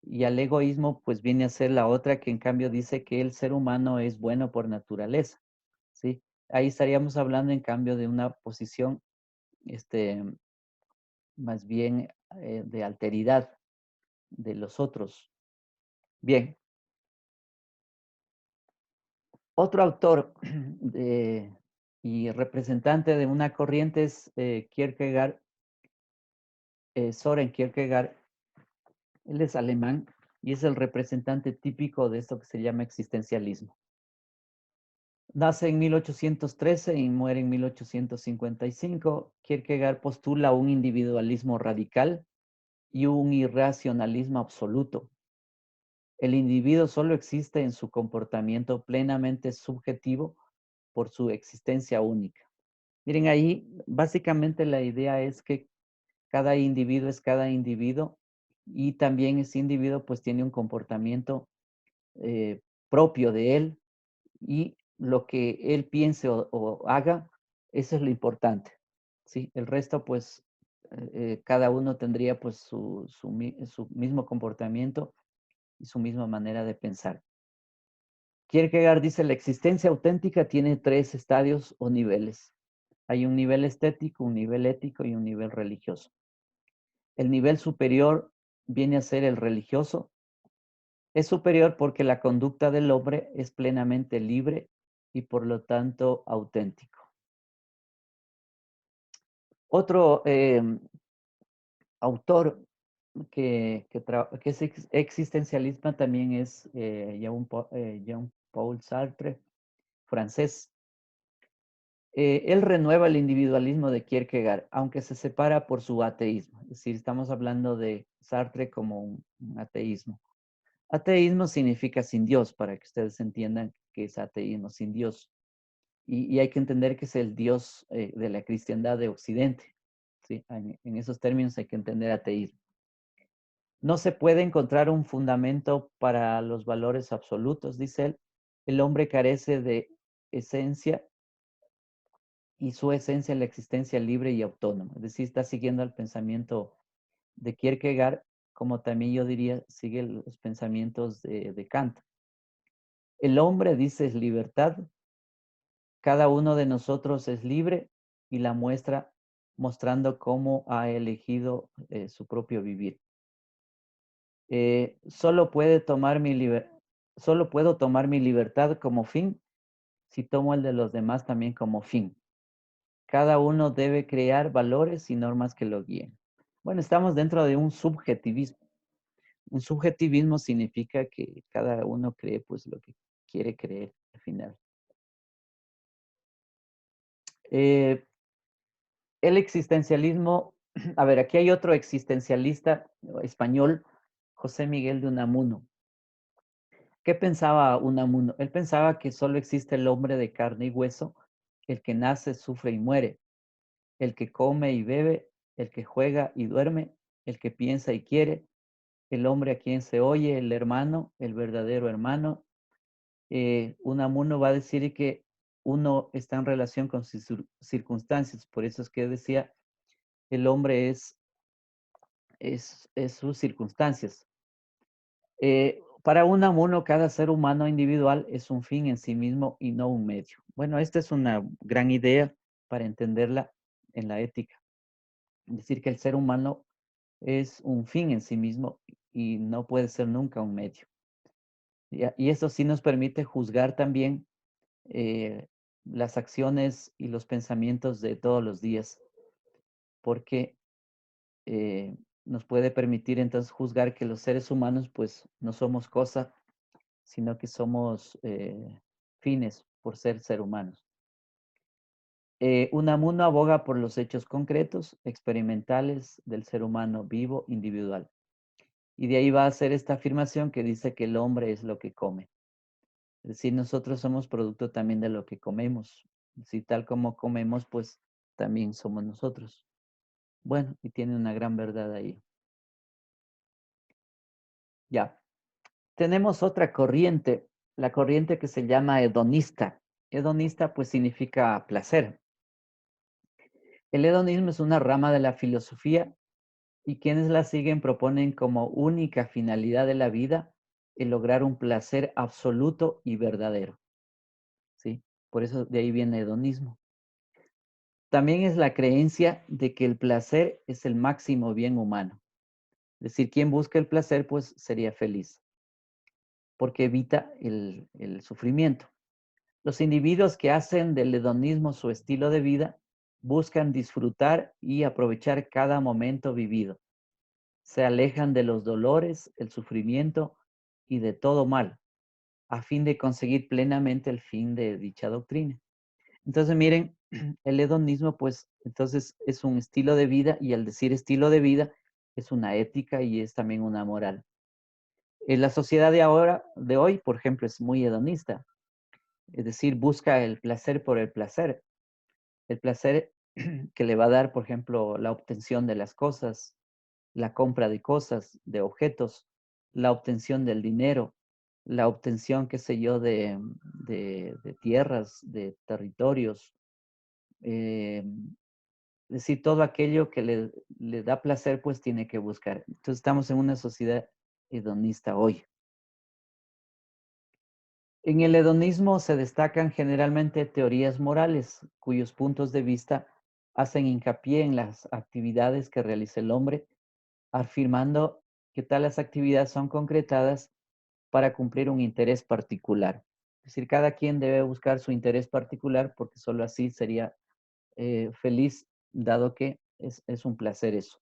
y al egoísmo, pues viene a ser la otra que en cambio dice que el ser humano es bueno por naturaleza, ¿sí? Ahí estaríamos hablando en cambio de una posición, este, más bien de alteridad de los otros. Bien, otro autor y representante de una corriente es Kierkegaard, Soren Kierkegaard. Él es alemán y es el representante típico de esto que se llama existencialismo. Nace en 1813 y muere en 1855. Kierkegaard postula un individualismo radical y un irracionalismo absoluto. El individuo solo existe en su comportamiento plenamente subjetivo por su existencia única. Miren, ahí básicamente la idea es que cada individuo es cada individuo y también ese individuo pues tiene un comportamiento propio de él y lo que él piense o haga, eso es lo importante, ¿sí? El resto pues cada uno tendría pues su mismo comportamiento y su misma manera de pensar. Kierkegaard dice, la existencia auténtica tiene tres estadios o niveles. Hay un nivel estético, un nivel ético y un nivel religioso. El nivel superior viene a ser el religioso. Es superior porque la conducta del hombre es plenamente libre y por lo tanto auténtico. Otro autor que es existencialista también es Jean-Paul Sartre, francés. Él renueva el individualismo de Kierkegaard, aunque se separa por su ateísmo. Es decir, estamos hablando de Sartre como un ateísmo. Ateísmo significa sin Dios, para que ustedes entiendan qué es ateísmo, sin Dios. Y hay que entender que es el Dios de la cristiandad de Occidente. ¿Sí? En esos términos hay que entender ateísmo. No se puede encontrar un fundamento para los valores absolutos, dice él. El hombre carece de esencia y su esencia es la existencia libre y autónoma. Es decir, está siguiendo el pensamiento de Kierkegaard, como también yo diría, sigue los pensamientos de Kant. El hombre, dice, es libertad. Cada uno de nosotros es libre y la muestra mostrando cómo ha elegido su propio vivir. Solo puedo tomar mi libertad como fin si tomo el de los demás también como fin. Cada uno debe crear valores y normas que lo guíen. Bueno, estamos dentro de un subjetivismo. Un subjetivismo significa que cada uno cree pues lo que quiere creer al final. El existencialismo, a ver, aquí hay otro existencialista español, José Miguel de Unamuno. ¿Qué pensaba Unamuno? Él pensaba que solo existe el hombre de carne y hueso, el que nace, sufre y muere, el que come y bebe, el que juega y duerme, el que piensa y quiere, el hombre a quien se oye, el hermano, el verdadero hermano. Unamuno va a decir que uno está en relación con sus circunstancias, por eso es que decía, el hombre es sus circunstancias. Para Unamuno, cada ser humano individual es un fin en sí mismo y no un medio. Bueno, esta es una gran idea para entenderla en la ética. Es decir, que el ser humano es un fin en sí mismo y no puede ser nunca un medio. Y eso sí nos permite juzgar también eh, las acciones y los pensamientos de todos los días, porque nos puede permitir entonces juzgar que los seres humanos pues no somos cosa, sino que somos fines por ser humanos. Unamuno aboga por los hechos concretos, experimentales del ser humano vivo, individual. Y de ahí va a hacer esta afirmación que dice que el hombre es lo que come. Es decir, nosotros somos producto también de lo que comemos. Si tal como comemos, pues también somos nosotros. Bueno, y tiene una gran verdad ahí. Ya. Tenemos otra corriente, la corriente que se llama hedonista. Hedonista pues significa placer. El hedonismo es una rama de la filosofía y quienes la siguen proponen como única finalidad de la vida el lograr un placer absoluto y verdadero, ¿sí? Por eso de ahí viene hedonismo. También es la creencia de que el placer es el máximo bien humano. Es decir, quien busca el placer, pues sería feliz, porque evita el sufrimiento. Los individuos que hacen del hedonismo su estilo de vida buscan disfrutar y aprovechar cada momento vivido. Se alejan de los dolores, el sufrimiento y de todo mal, a fin de conseguir plenamente el fin de dicha doctrina. Entonces, miren, el hedonismo, pues, entonces es un estilo de vida y al decir estilo de vida es una ética y es también una moral. En la sociedad de ahora, de hoy, por ejemplo, es muy hedonista, es decir, busca el placer por el placer que le va a dar, por ejemplo, la obtención de las cosas, la compra de cosas, de objetos, la obtención del dinero, la obtención, qué sé yo, de tierras, de territorios, eh, es decir, todo aquello que le da placer, pues tiene que buscar. Entonces estamos en una sociedad hedonista hoy. En el hedonismo se destacan generalmente teorías morales, cuyos puntos de vista hacen hincapié en las actividades que realiza el hombre, afirmando que tales actividades son concretadas para cumplir un interés particular. Es decir, cada quien debe buscar su interés particular porque solo así sería feliz, dado que es un placer eso.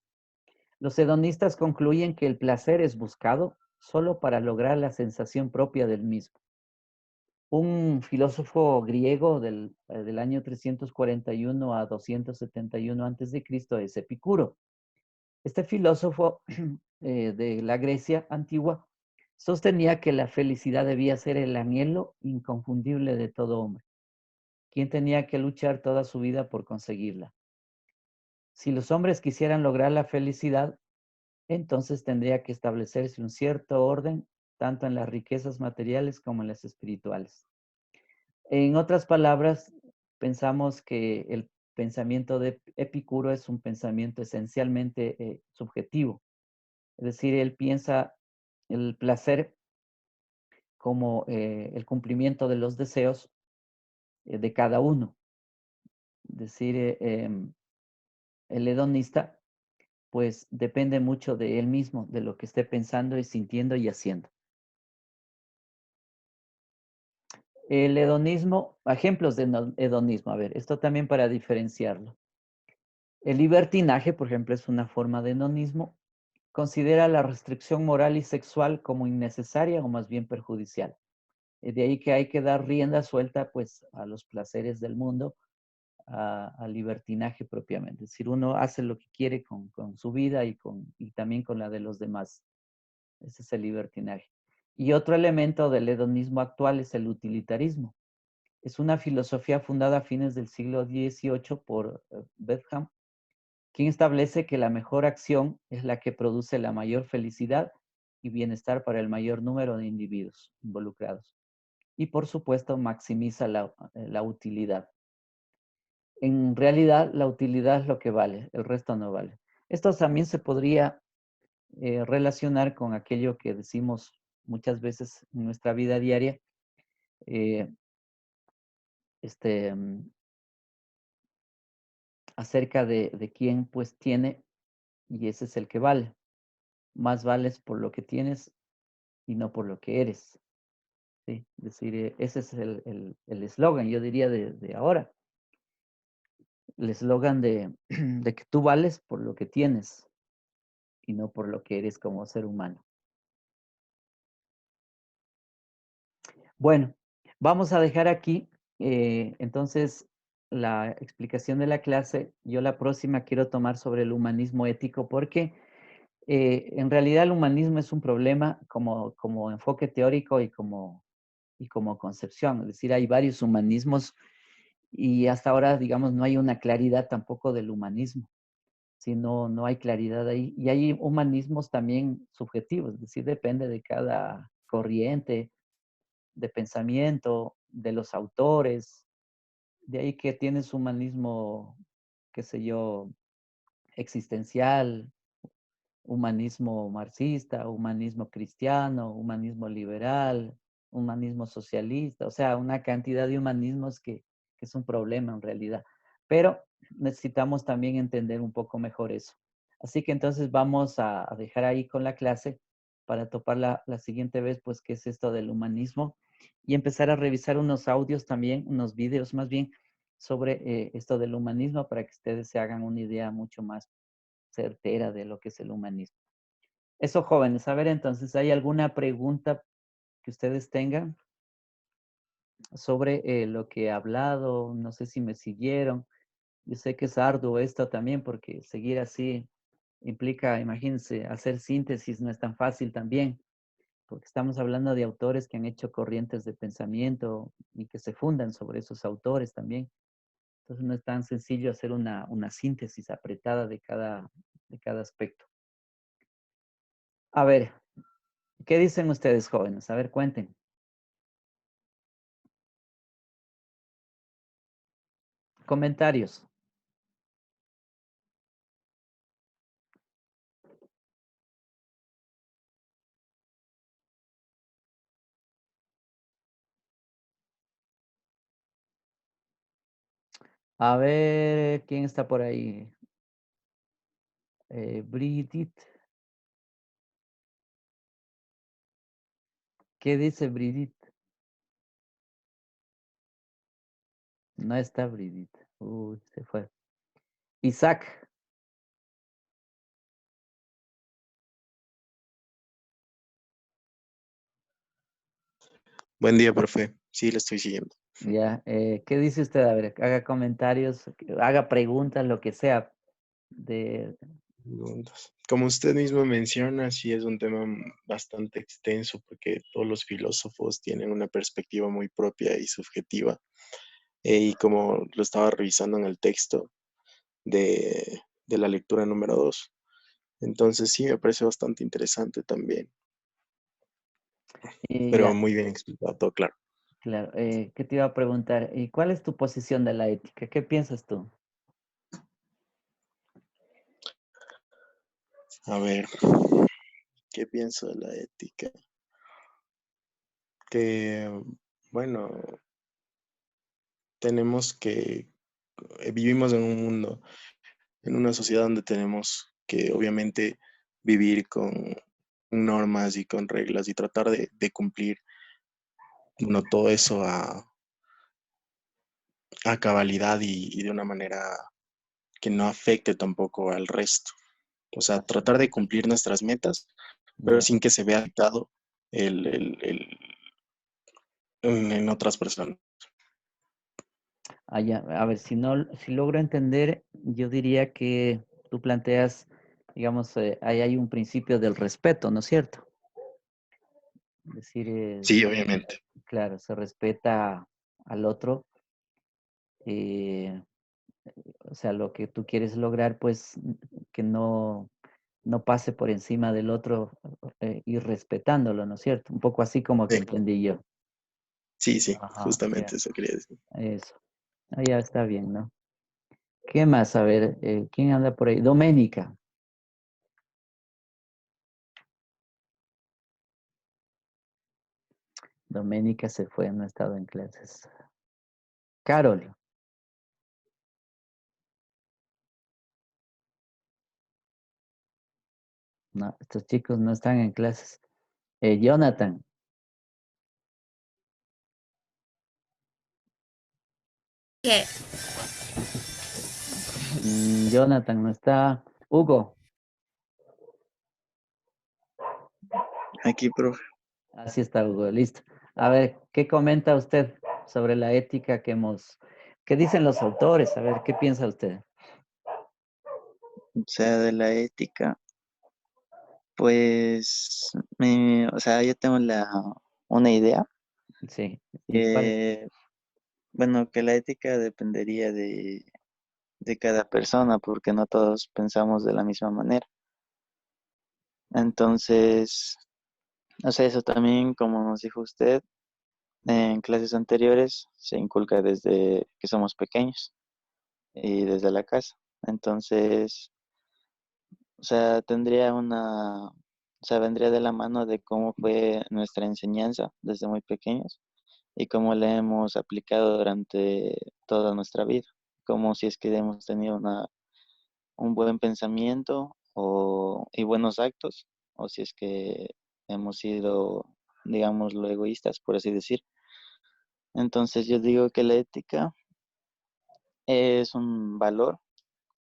Los hedonistas concluyen que el placer es buscado solo para lograr la sensación propia del mismo. Un filósofo griego del año 341 a 271 antes de Cristo es Epicuro. Este filósofo de la Grecia antigua sostenía que la felicidad debía ser el anhelo inconfundible de todo hombre, quien tenía que luchar toda su vida por conseguirla. Si los hombres quisieran lograr la felicidad, entonces tendría que establecerse un cierto orden, tanto en las riquezas materiales como en las espirituales. En otras palabras, pensamos que el pensamiento de Epicuro es un pensamiento esencialmente subjetivo. Es decir, él piensa el placer como el cumplimiento de los deseos de cada uno. Es decir, el hedonista pues depende mucho de él mismo, de lo que esté pensando y sintiendo y haciendo. El hedonismo, ejemplos de hedonismo, a ver, esto también para diferenciarlo. El libertinaje, por ejemplo, es una forma de hedonismo. Considera la restricción moral y sexual como innecesaria o más bien perjudicial. De ahí que hay que dar rienda suelta pues a los placeres del mundo, al libertinaje propiamente. Es decir, uno hace lo que quiere con su vida y también con la de los demás. Ese es el libertinaje. Y otro elemento del hedonismo actual es el utilitarismo. Es una filosofía fundada a fines del siglo XVIII por Bentham, quien establece que la mejor acción es la que produce la mayor felicidad y bienestar para el mayor número de individuos involucrados. Y por supuesto, maximiza la utilidad. En realidad, la utilidad es lo que vale, el resto no vale. Esto también se podría relacionar con aquello que decimos muchas veces en nuestra vida diaria, eh, este, acerca de quién pues tiene y ese es el que vale. Más vales por lo que tienes y no por lo que eres. ¿Sí? Es decir, ese es el eslogan, yo diría, de ahora. El eslogan de que tú vales por lo que tienes y no por lo que eres como ser humano. Bueno, vamos a dejar aquí entonces la explicación de la clase. Yo la próxima quiero tomar sobre el humanismo ético porque en realidad el humanismo es un problema como enfoque teórico y como concepción. Es decir, hay varios humanismos y hasta ahora, digamos, no hay una claridad tampoco del humanismo. Si no hay claridad ahí. Y hay humanismos también subjetivos, es decir, depende de cada corriente de pensamiento, de los autores. De ahí que tienes humanismo qué sé yo, existencial, humanismo marxista, humanismo cristiano, humanismo liberal, humanismo socialista, o sea, una cantidad de humanismos que es un problema en realidad. Pero necesitamos también entender un poco mejor eso. Así que entonces vamos a dejar ahí con la clase para topar la siguiente vez, pues, qué es esto del humanismo y empezar a revisar unos audios también, unos videos más bien, sobre esto del humanismo para que ustedes se hagan una idea mucho más certera de lo que es el humanismo. Eso, jóvenes. A ver, entonces, ¿hay alguna pregunta que ustedes tengan sobre lo que he hablado? No sé si me siguieron. Yo sé que es arduo esto también porque seguir así implica, imagínense, hacer síntesis no es tan fácil también, porque estamos hablando de autores que han hecho corrientes de pensamiento y que se fundan sobre esos autores también. Entonces no es tan sencillo hacer una síntesis apretada de cada aspecto. A ver, ¿qué dicen ustedes, jóvenes? A ver, cuenten. Comentarios. A ver, ¿quién está por ahí? Brigitte. ¿Qué dice Brigitte? No está Brigitte. Uy, se fue. Isaac, Buen día, profe. Sí, le estoy siguiendo. ya. ¿Qué dice usted? A ver, haga comentarios, haga preguntas, lo que sea. De, Como usted mismo menciona, sí es un tema bastante extenso porque todos los filósofos tienen una perspectiva muy propia y subjetiva. Y como lo estaba revisando en el texto de la lectura número 2, entonces sí me parece bastante interesante también, y pero ya, muy bien explicado, todo claro. claro. ¿Qué te iba a preguntar? ¿Y cuál es tu posición de la ética? ¿Qué piensas tú? A ver, ¿qué pienso de la ética? Que, bueno, tenemos que, vivimos en un mundo, en una sociedad donde tenemos que obviamente vivir con normas y con reglas y tratar de cumplir, bueno, todo eso a cabalidad y de una manera que no afecte tampoco al resto. O sea, Así, tratar de cumplir nuestras metas, pero ya. sin que se vea afectado en otras personas. Ah, ya. A ver, si no, si logro entender, yo diría que tú planteas, digamos, ahí hay un principio del respeto, ¿no es cierto? Es decir, Sí, obviamente. claro, se respeta al otro, eh, o sea, lo que tú quieres lograr, pues, que no pase por encima del otro y respetándolo, ¿no es cierto? Un poco así como que Sí, entendí yo. sí, sí, Ajá, ya, justamente eso quería decir. eso. Ah, ya está bien, ¿no? ¿Qué más? A ver, ¿quién anda por ahí? Doménica. Doménica se fue, no ha estado en clases. Carol. No, estos chicos no están en clases. Jonathan. Que Jonathan no está. Hugo. Aquí, profe. Así está Hugo, listo. A ver, ¿qué comenta usted sobre la ética que hemos... ¿Qué dicen los autores? A ver, ¿qué piensa usted? O sea, de la ética, pues, o sea, yo tengo una idea Sí. ¿Y cuál? que, bueno, que la ética dependería de cada persona, porque no todos pensamos de la misma manera. Entonces, o sea, eso también, como nos dijo usted, en clases anteriores se inculca desde que somos pequeños y desde la casa. Entonces, o sea, vendría de la mano de cómo fue nuestra enseñanza desde muy pequeños y cómo la hemos aplicado durante toda nuestra vida, como si es que hemos tenido un buen pensamiento y buenos actos, o si es que hemos sido, digámoslo, egoístas, por así decir. Entonces yo digo que la ética es un valor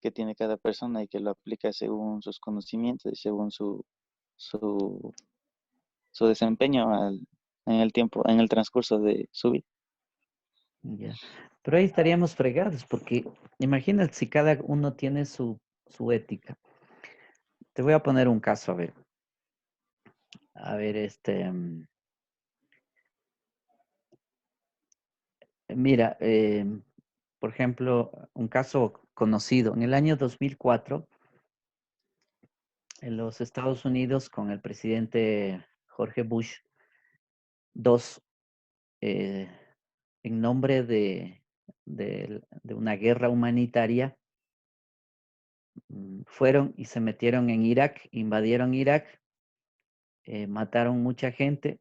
que tiene cada persona y que lo aplica según sus conocimientos y según su, su desempeño en el tiempo, en el transcurso de su vida. Ya. Pero ahí estaríamos fregados, porque imagínate si cada uno tiene su ética. Te voy a poner un caso, a ver. A ver, mira, por ejemplo, un caso conocido. En el año 2004, en los Estados Unidos, con el presidente Jorge Bush, dos, eh, en nombre de una guerra humanitaria, fueron y se metieron en Irak, invadieron Irak, mataron mucha gente,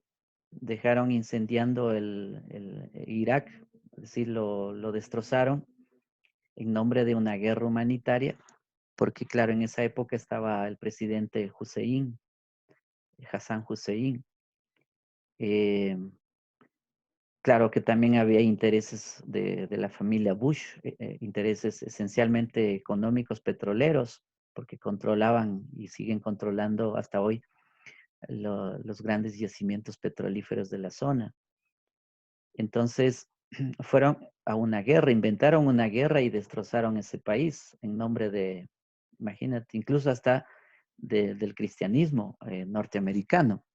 dejaron incendiando el Irak, es decir, lo destrozaron en nombre de una guerra humanitaria, porque claro, en esa época estaba el presidente Hussein, Hassan Hussein. Eh, claro que también había intereses de la familia Bush, intereses esencialmente económicos petroleros, porque controlaban y siguen controlando hasta hoy los grandes yacimientos petrolíferos de la zona. Entonces, fueron a una guerra, inventaron una guerra y destrozaron ese país en nombre de, imagínate, incluso hasta del cristianismo norteamericano.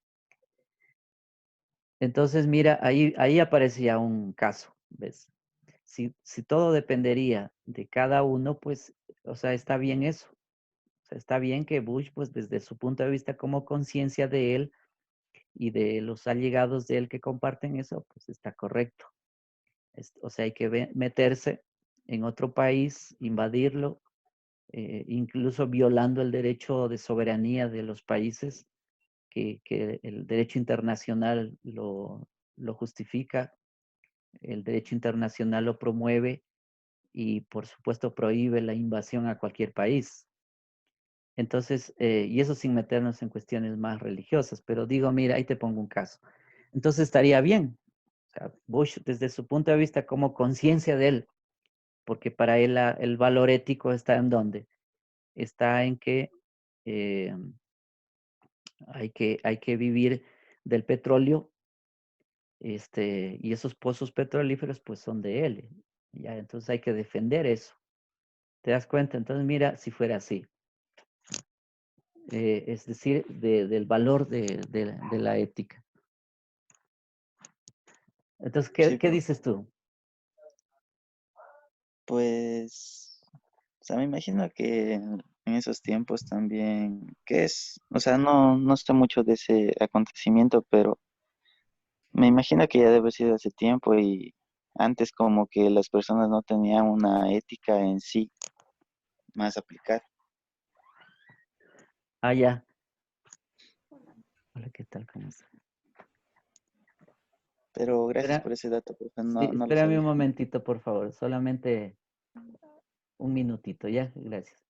Entonces, mira, ahí aparecía un caso, ¿ves? Si todo dependería de cada uno, pues, o sea, está bien eso. O sea, está bien que Bush, pues, desde su punto de vista como conciencia de él y de los allegados de él que comparten eso, pues está correcto. O sea, hay que meterse en otro país, invadirlo, incluso violando el derecho de soberanía de los países, que el derecho internacional lo justifica, el derecho internacional lo promueve y por supuesto prohíbe la invasión a cualquier país. Entonces, y eso sin meternos en cuestiones más religiosas, pero digo, mira, ahí te pongo un caso. Entonces estaría bien. O sea, Bush, desde su punto de vista como conciencia de él, porque para él el valor ético está en dónde? Está en que, eh, hay que vivir del petróleo, y esos pozos petrolíferos pues son de él. Ya, entonces hay que defender eso. ¿Te das cuenta? Entonces mira, si fuera así. Es decir, del valor de la ética. Entonces, Sí, ¿qué dices tú? pues, o sea, me imagino que en esos tiempos también, ¿qué es? O sea, no sé mucho de ese acontecimiento, pero me imagino que ya debe ser hace tiempo y antes como que las personas no tenían una ética en sí más aplicada. Ah, ya. Hola, ¿qué tal? ¿Cómo estás? Pero gracias Espera, por ese dato, porque sí, no lo espérame un sabía. momentito, por favor. Solamente un minutito, ¿ya? Gracias.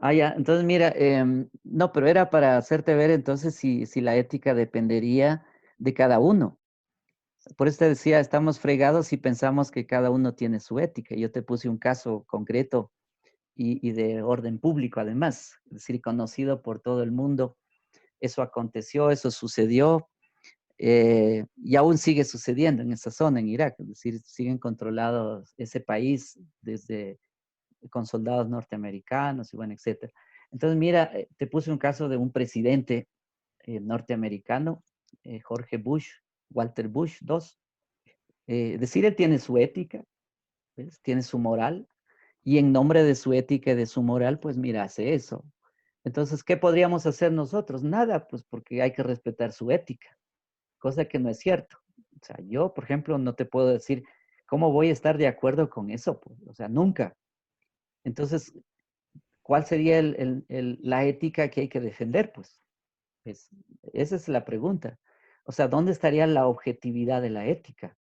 Ah, ya. Entonces, mira, no, pero era para hacerte ver entonces si la ética dependería de cada uno. Por eso te decía, estamos fregados y pensamos que cada uno tiene su ética. Yo te puse un caso concreto y de orden público, además, es decir, conocido por todo el mundo. Eso aconteció, eso sucedió, y aún sigue sucediendo en esa zona, en Irak. Es decir, siguen controlados ese país desde con soldados norteamericanos y bueno, etcétera. Entonces, mira, te puse un caso de un presidente norteamericano, Jorge Bush, Walter Bush II. Es decir, él tiene su ética, ¿ves? Tiene su moral, y en nombre de su ética y de su moral, pues mira, hace eso. Entonces, ¿qué podríamos hacer nosotros? Nada, pues porque hay que respetar su ética, cosa que no es cierto. O sea, yo, por ejemplo, no te puedo decir cómo voy a estar de acuerdo con eso, pues, o sea, nunca. Entonces, ¿cuál sería la ética que hay que defender? Pues, esa es la pregunta. O sea, ¿dónde estaría la objetividad de la ética?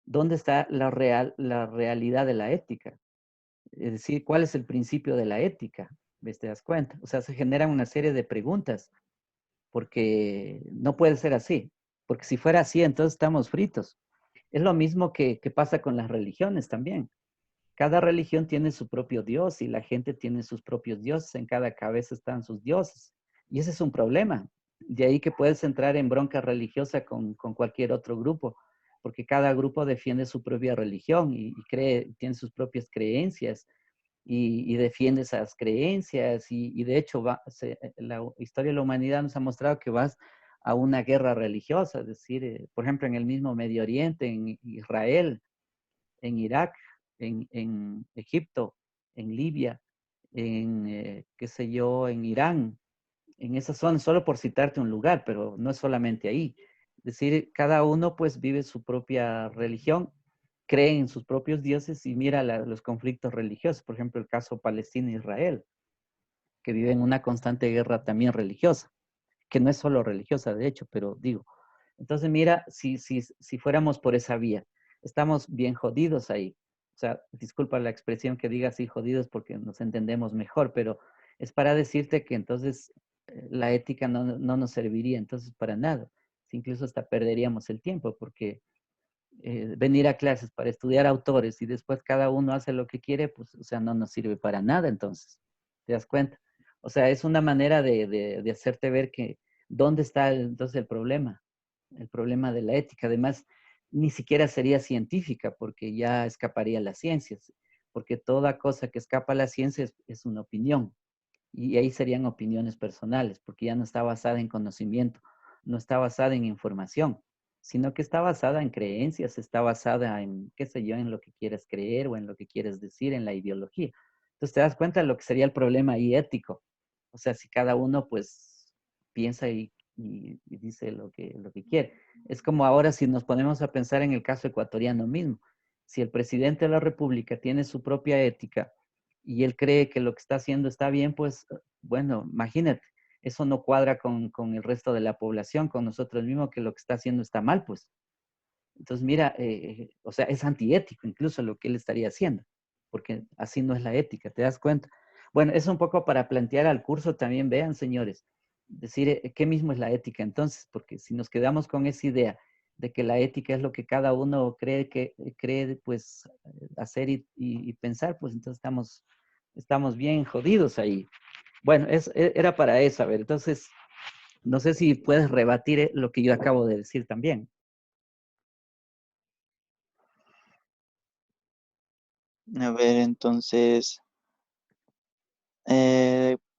¿Dónde está la realidad de la ética? Es decir, ¿cuál es el principio de la ética? ¿Ves? ¿Te das cuenta? O sea, se generan una serie de preguntas porque no puede ser así. Porque si fuera así, entonces estamos fritos. Es lo mismo que pasa con las religiones también. Cada religión tiene su propio Dios y la gente tiene sus propios dioses. En cada cabeza están sus dioses. Y ese es un problema. De ahí que puedes entrar en bronca religiosa con cualquier otro grupo, porque cada grupo defiende su propia religión y tiene sus propias creencias y defiende esas creencias. Y de hecho, la historia de la humanidad nos ha mostrado que vas a una guerra religiosa, es decir, por ejemplo, en el mismo Medio Oriente, en Israel, en Irak, en Egipto, en Libia, qué sé yo, en Irán, en esas zonas, solo por citarte un lugar, pero no es solamente ahí. Es decir, cada uno pues vive su propia religión, cree en sus propios dioses y mira los conflictos religiosos. Por ejemplo, el caso Palestina-Israel, que vive en una constante guerra también religiosa, que no es solo religiosa, de hecho, pero digo. Entonces, mira, si fuéramos por esa vía, estamos bien jodidos ahí. O sea, disculpa la expresión que diga así jodidos porque nos entendemos mejor, pero es para decirte que entonces la ética no nos serviría entonces para nada. Incluso hasta perderíamos el tiempo porque venir a clases para estudiar autores y después cada uno hace lo que quiere, pues, o sea, no nos sirve para nada entonces. ¿Te das cuenta? O sea, es una manera de hacerte ver que dónde está entonces el problema de la ética. Además, ni siquiera sería científica porque ya escaparía a las ciencias, porque toda cosa que escapa a la ciencia es una opinión y ahí serían opiniones personales, porque ya no está basada en conocimiento, no está basada en información, sino que está basada en creencias, está basada en, qué sé yo, en lo que quieres creer o en lo que quieres decir, en la ideología. Entonces te das cuenta de lo que sería el problema ahí ético. O sea, si cada uno pues piensa y dice lo que quiere. Es como ahora si nos ponemos a pensar en el caso ecuatoriano mismo. Si el presidente de la República tiene su propia ética, y él cree que lo que está haciendo está bien, pues bueno, imagínate, eso no cuadra con el resto de la población, con nosotros mismos, que lo que está haciendo está mal, pues. Entonces, mira, o sea, es antiético incluso lo que él estaría haciendo, porque así no es la ética, ¿te das cuenta? Bueno, es un poco para plantear al curso también, vean, señores, decir qué mismo es la ética entonces, porque si nos quedamos con esa idea de que la ética es lo que cada uno cree pues, hacer y pensar, pues entonces estamos bien jodidos ahí. Bueno, era para eso, a ver, entonces, no sé si puedes rebatir lo que yo acabo de decir también. A ver, entonces,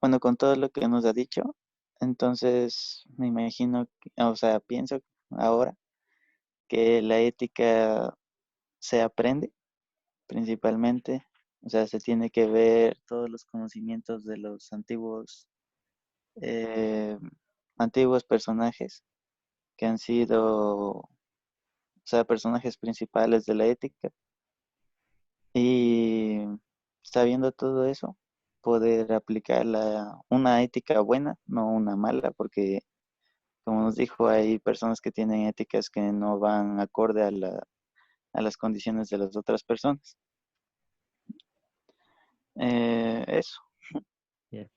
bueno, con todo lo que nos ha dicho, entonces me imagino, o sea, pienso ahora que la ética se aprende principalmente, o sea, se tiene que ver todos los conocimientos de los eh, antiguos personajes que han sido, o sea, personajes principales de la ética. Y sabiendo todo eso, poder aplicar una ética buena, no una mala, porque como nos dijo, hay personas que tienen éticas que no van acorde a las condiciones de las otras personas. Eso. Bien.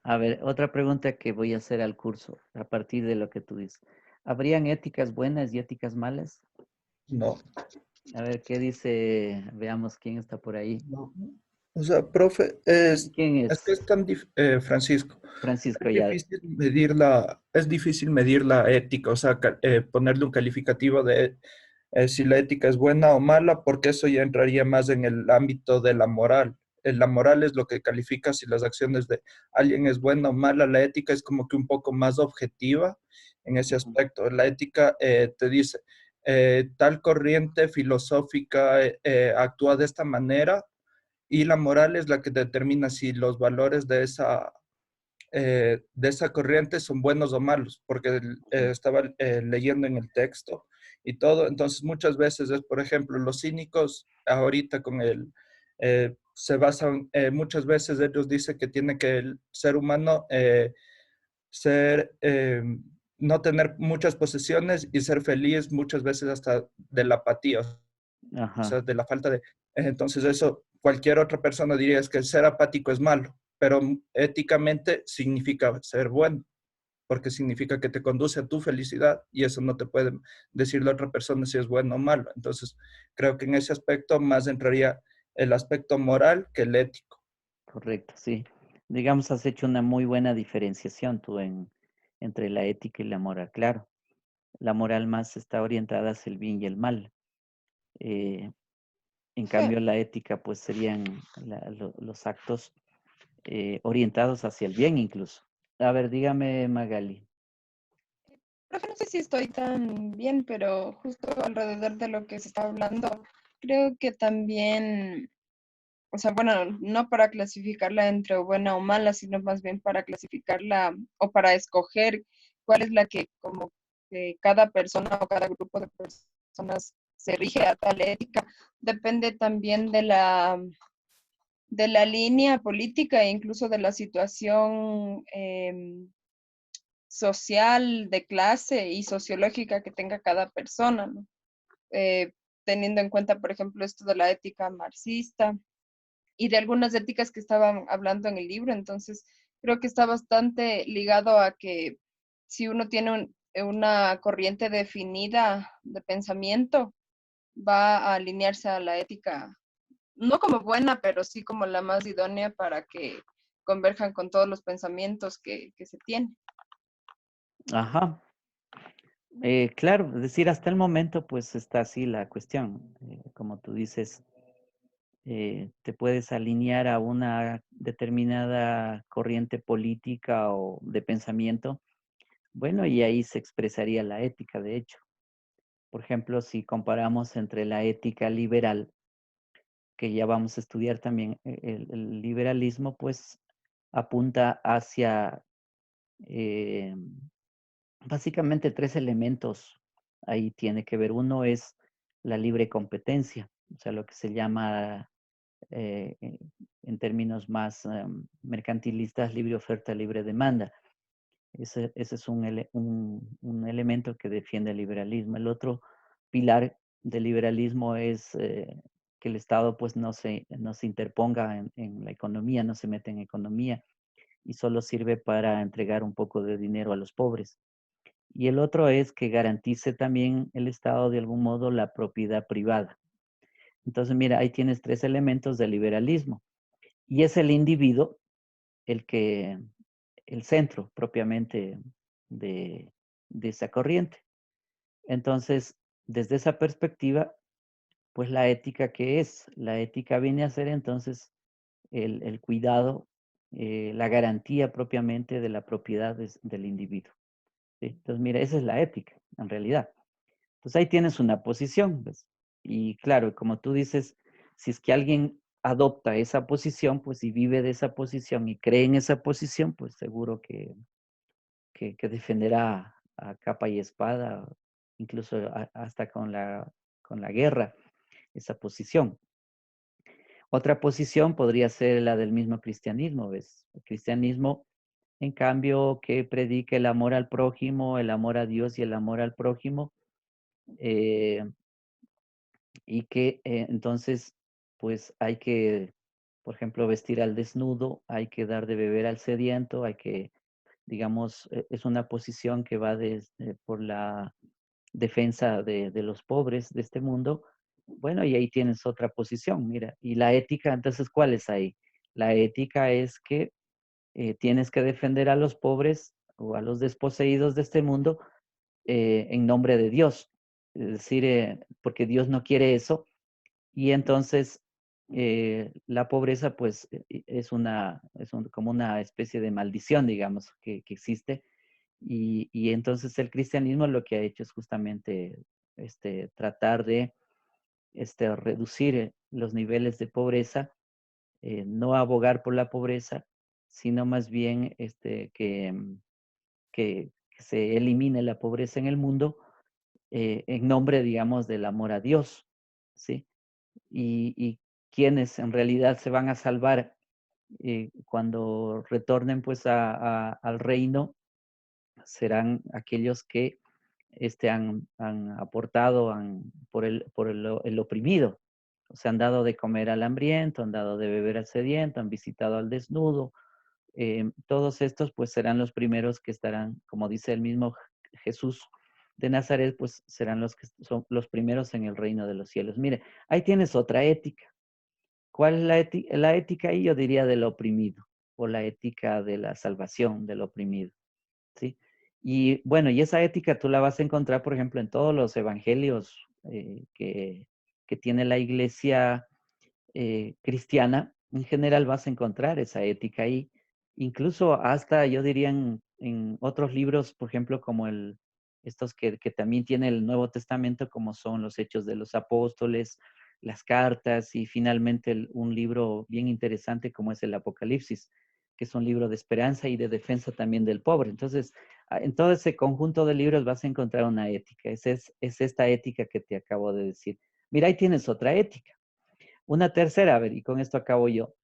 A ver, otra pregunta que voy a hacer al curso a partir de lo que tú dices. ¿Habrían éticas buenas y éticas malas? No, A ver, ¿qué dice? Veamos quién está por ahí. no. O sea, profe, ¿Quién es que es? es tan Francisco, Francisco, ya. es difícil medir la ética, o sea, ponerle un calificativo de si la ética es buena o mala, porque eso ya entraría más en el ámbito de la moral. la moral es lo que califica si las acciones de alguien es buena o mala. La ética es como que un poco más objetiva en ese aspecto. La ética te dice, tal corriente filosófica actúa de esta manera, y la moral es la que determina si los valores de esa corriente son buenos o malos, porque estaba leyendo en el texto y todo. Entonces muchas veces es, por ejemplo, los cínicos ahorita con se basan, muchas veces ellos dicen que tiene que el ser humano ser, no tener muchas posesiones y ser feliz muchas veces hasta de la apatía, o Ajá, sea, de la falta de... Entonces eso, cualquier otra persona diría es que el ser apático es malo, pero éticamente significa ser bueno, porque significa que te conduce a tu felicidad y eso no te puede decir la otra persona si es bueno o malo. Entonces, creo que en ese aspecto más entraría el aspecto moral que el ético. correcto, sí. Digamos, has hecho una muy buena diferenciación tú entre la ética y la moral. Claro, la moral más está orientada hacia el bien y el mal. Eh, en cambio, la ética, pues serían los actos orientados hacia el bien incluso. A ver, dígame, Magali. Profe, no sé si estoy tan bien, pero justo alrededor de lo que se está hablando, creo que también, o sea, bueno, no para clasificarla entre buena o mala, sino más bien para clasificarla o para escoger cuál es la que como que cada persona o cada grupo de personas se rige a tal ética. Depende también de la línea política e incluso de la situación social, de clase y sociológica que tenga cada persona, ¿no? Eh, Teniendo en cuenta, por ejemplo, esto de la ética marxista y de algunas éticas que estaban hablando en el libro. Entonces, creo que está bastante ligado a que si uno tiene una corriente definida de pensamiento, va a alinearse a la ética, no como buena, pero sí como la más idónea para que converjan con todos los pensamientos que se tienen. Ajá. Claro, es decir, hasta el momento, pues está así la cuestión. Como tú dices, te puedes alinear a una determinada corriente política o de pensamiento. Bueno, y ahí se expresaría la ética, de hecho. Por ejemplo, si comparamos entre la ética liberal, que ya vamos a estudiar también, el liberalismo, pues apunta hacia eh, básicamente tres elementos. Ahí tiene que ver. Uno es la libre competencia, o sea, lo que se llama eh, eh, en términos más mercantilistas, libre oferta, libre demanda. Ese es un elemento que defiende el liberalismo. El otro pilar del liberalismo es que el Estado pues no se interponga en la economía, no se mete en economía y solo sirve para entregar un poco de dinero a los pobres. Y el otro es que garantice también el Estado de algún modo la propiedad privada. Entonces, mira, ahí tienes tres elementos del liberalismo. Y es el individuo el que, el centro propiamente de, de esa corriente. Entonces, desde esa perspectiva, pues la ética, ¿qué es? La ética viene a ser entonces el cuidado, la garantía propiamente de la propiedad del individuo. ¿Sí? Entonces, mira, esa es la ética, en realidad. Entonces ahí tienes una posición, ¿ves? Y claro, como tú dices, si es que alguien adopta esa posición, pues y vive de esa posición y cree en esa posición, pues seguro que defenderá a capa y espada, incluso hasta con la guerra, esa posición. Otra posición podría ser la del mismo cristianismo, ¿ves? El cristianismo, en cambio, que predica el amor al prójimo, el amor a Dios y el amor al prójimo, eh, y que entonces, pues hay que, por ejemplo, vestir al desnudo, hay que dar de beber al sediento, hay que, digamos, es una posición que va por la defensa de los pobres de este mundo. Bueno, y ahí tienes otra posición, mira. Y la ética, entonces, ¿cuál es ahí? La ética es que tienes que defender a los pobres o a los desposeídos de este mundo en nombre de Dios. Es decir, porque Dios no quiere eso. Y entonces la pobreza pues como una especie de maldición, digamos, que existe. Y entonces el cristianismo lo que ha hecho es justamente tratar de reducir los niveles de pobreza, no abogar por la pobreza, sino más bien que se elimine la pobreza en el mundo en nombre, digamos, del amor a Dios, ¿sí? Y quienes en realidad se van a salvar cuando retornen pues al reino serán aquellos que han aportado el oprimido. O sea, han dado de comer al hambriento, han dado de beber al sediento, han visitado al desnudo. Todos estos pues serán los primeros que estarán, como dice el mismo Jesús de Nazaret, pues serán los que son los primeros en el reino de los cielos. Mire, ahí tienes otra ética. ¿Cuál es la ética ahí? Yo diría del oprimido, o la ética de la salvación del oprimido, ¿sí? Y bueno, y esa ética tú la vas a encontrar, por ejemplo, en todos los evangelios que tiene la iglesia cristiana. En general vas a encontrar esa ética ahí. Incluso hasta, yo diría, en otros libros, por ejemplo, como estos que también tiene el Nuevo Testamento, como son los Hechos de los Apóstoles, las cartas y finalmente un libro bien interesante como es el Apocalipsis, que es un libro de esperanza y de defensa también del pobre. Entonces, en todo ese conjunto de libros vas a encontrar una ética. Es esta ética que te acabo de decir. Mira, ahí tienes otra ética. Una tercera, a ver, y con esto acabo yo.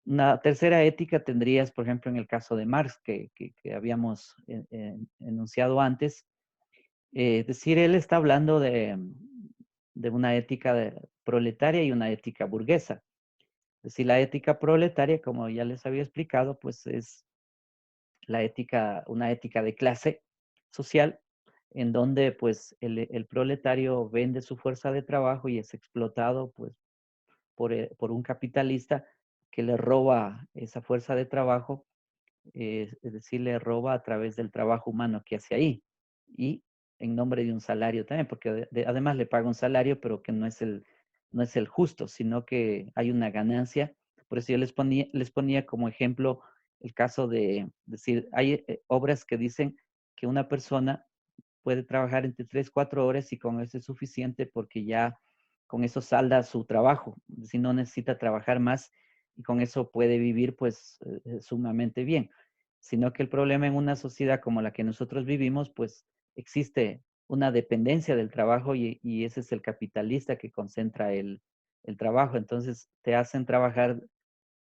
Una tercera ética tendrías, por ejemplo, en el caso de Marx, que habíamos enunciado antes. Es decir, él está hablando de una ética proletaria y una ética burguesa. Es decir, la ética proletaria, como ya les había explicado, pues es una ética de clase social, en donde pues el proletario vende su fuerza de trabajo y es explotado pues por un capitalista que le roba esa fuerza de trabajo, es decir, le roba a través del trabajo humano que hace ahí y en nombre de un salario también, porque además le paga un salario, pero que no es el justo, sino que hay una ganancia. Por eso yo les ponía como ejemplo el caso de decir, hay obras que dicen que una persona puede trabajar entre 3, 4 horas y con eso es suficiente porque ya con eso salda su trabajo, si no necesita trabajar más y con eso puede vivir pues sumamente bien. Sino que el problema en una sociedad como la que nosotros vivimos, pues existe una dependencia del trabajo y ese es el capitalista que concentra el trabajo. Entonces te hacen trabajar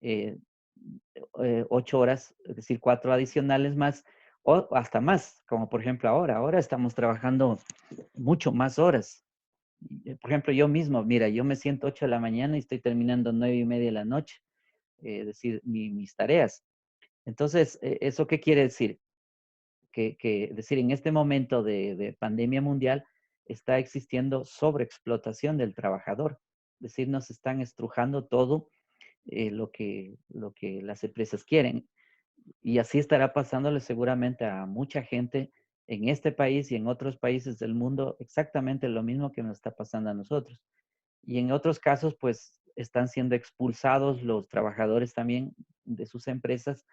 eh, 8 horas, es decir, 4 adicionales más o hasta más, como por ejemplo ahora. Ahora estamos trabajando mucho más horas. Por ejemplo, yo mismo, mira, yo me siento 8 de la mañana y estoy terminando 9:30 de la noche, es decir, mis tareas. Entonces, ¿eso qué quiere decir? Decir, en este momento de pandemia mundial está existiendo sobreexplotación del trabajador. Es decir, nos están estrujando todo lo que las empresas quieren. Y así estará pasándole seguramente a mucha gente en este país y en otros países del mundo exactamente lo mismo que nos está pasando a nosotros. Y en otros casos, pues están siendo expulsados los trabajadores también de sus empresas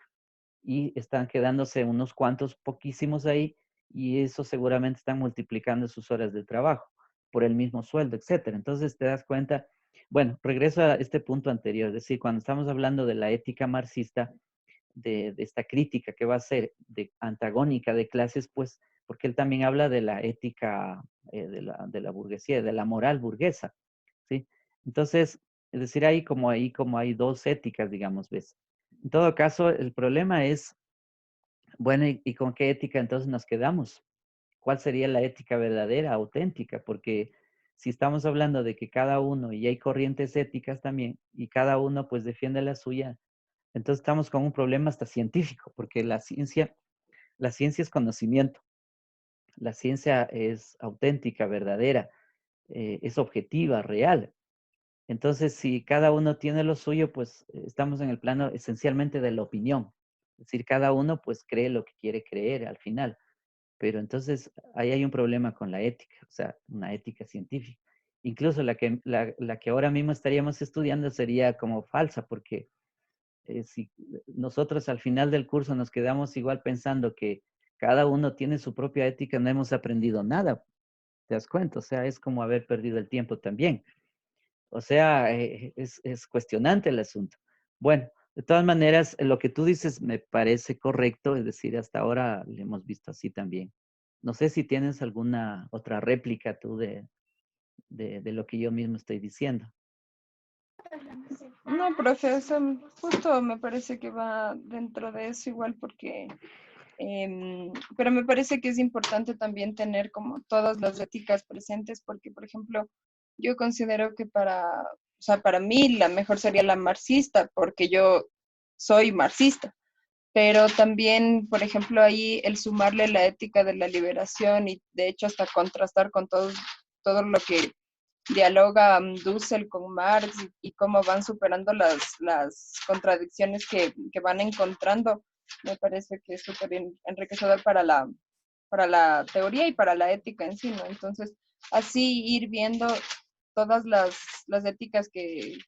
y están quedándose unos cuantos, poquísimos ahí, y eso seguramente están multiplicando sus horas de trabajo por el mismo sueldo, etcétera. Entonces te das cuenta, bueno, regreso a este punto anterior, es decir, cuando estamos hablando de la ética marxista, de esta crítica que va a ser antagónica de clases, pues, porque él también habla de la ética de la burguesía, de la moral burguesa, ¿sí? Entonces, es decir, como hay dos éticas, digamos, ¿ves? En todo caso, el problema es, bueno, ¿y con qué ética entonces nos quedamos? ¿Cuál sería la ética verdadera, auténtica? Porque si estamos hablando de que cada uno, y hay corrientes éticas también, y cada uno pues defiende la suya, entonces estamos con un problema hasta científico, porque la ciencia es conocimiento, la ciencia es auténtica, verdadera, es objetiva, real. Entonces, si cada uno tiene lo suyo, pues estamos en el plano esencialmente de la opinión. Es decir, cada uno pues cree lo que quiere creer al final. Pero entonces ahí hay un problema con la ética, o sea, una ética científica. incluso la que ahora mismo estaríamos estudiando sería como falsa, porque si nosotros al final del curso nos quedamos igual pensando que cada uno tiene su propia ética, no hemos aprendido nada, ¿te das cuenta? O sea, es como haber perdido el tiempo también. O sea, es cuestionante el asunto. Bueno, de todas maneras, lo que tú dices me parece correcto, es decir, hasta ahora lo hemos visto así también. No sé si tienes alguna otra réplica tú de lo que yo mismo estoy diciendo. No, profe, eso justo me parece que va dentro de eso igual porque, pero me parece que es importante también tener como todas las éticas presentes porque, por ejemplo, yo considero que o sea, para mí la mejor sería la marxista porque yo soy marxista, pero también, por ejemplo, ahí el sumarle la ética de la liberación y de hecho hasta contrastar con todo lo que dialoga Dussel con Marx y cómo van superando las contradicciones que van encontrando, me parece que es súper enriquecedor para la teoría y para la ética en sí, ¿no? Entonces, así ir viendo todas las éticas que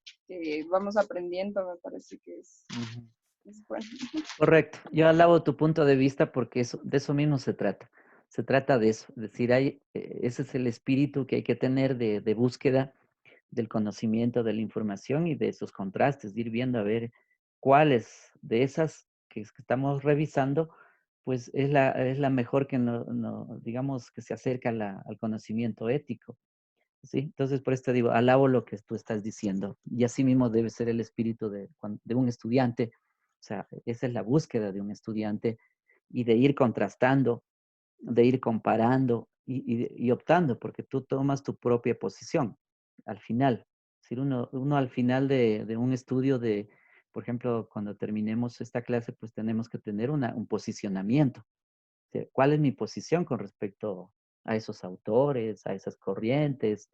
vamos aprendiendo, me parece que Ujú. es bueno. Correcto. Yo alabo tu punto de vista porque de eso mismo se trata. Se trata de eso. Es decir, ese es el espíritu que hay que tener de búsqueda del conocimiento, de la información y de esos contrastes, de ir viendo a ver cuáles de esas que estamos revisando, pues es la mejor que digamos, que se acerca al conocimiento ético. ¿Sí? Entonces, por eso te digo, alabo lo que tú estás diciendo. Y así mismo debe ser el espíritu de un estudiante. O sea, esa es la búsqueda de un estudiante y de ir contrastando, de ir comparando y optando, porque tú tomas tu propia posición al final. Es decir, uno al final de un estudio por ejemplo, cuando terminemos esta clase, pues tenemos que tener un posicionamiento. O sea, ¿cuál es mi posición con respecto a esos autores, a esas corrientes?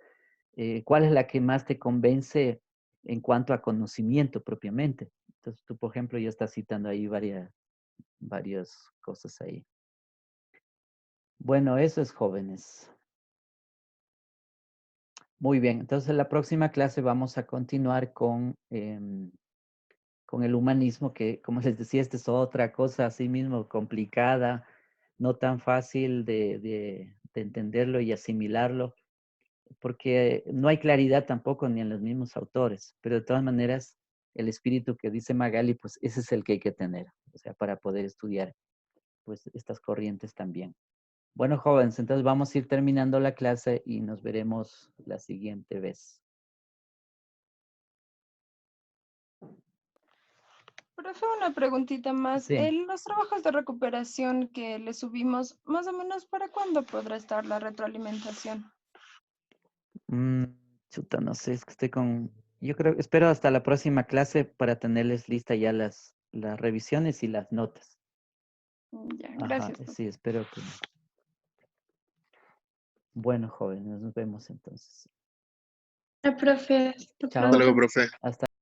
¿Cuál es la que más te convence en cuanto a conocimiento propiamente? Entonces, tú, por ejemplo, ya estás citando ahí varias cosas ahí. Bueno, eso es jóvenes. Muy bien, entonces en la próxima clase vamos a continuar con el humanismo, que como les decía, esta es otra cosa así mismo complicada, no tan fácil de entenderlo y asimilarlo, porque no hay claridad tampoco ni en los mismos autores, pero de todas maneras, el espíritu que dice Magali, pues ese es el que hay que tener, o sea, para poder estudiar pues estas corrientes también. Bueno, jóvenes, entonces vamos a ir terminando la clase y nos veremos la siguiente vez. Profe, una preguntita más. Sí. Los trabajos de recuperación que le subimos, más o menos, ¿para cuándo podrá estar la retroalimentación? Mm, chuta, no sé, es que yo creo, espero hasta la próxima clase para tenerles lista ya las revisiones y las notas. Ya, Ajá, gracias, profe. sí, espero que. Bueno, jóvenes, nos vemos entonces. Profe, hasta Chao. Hasta luego, pronto. profe. Hasta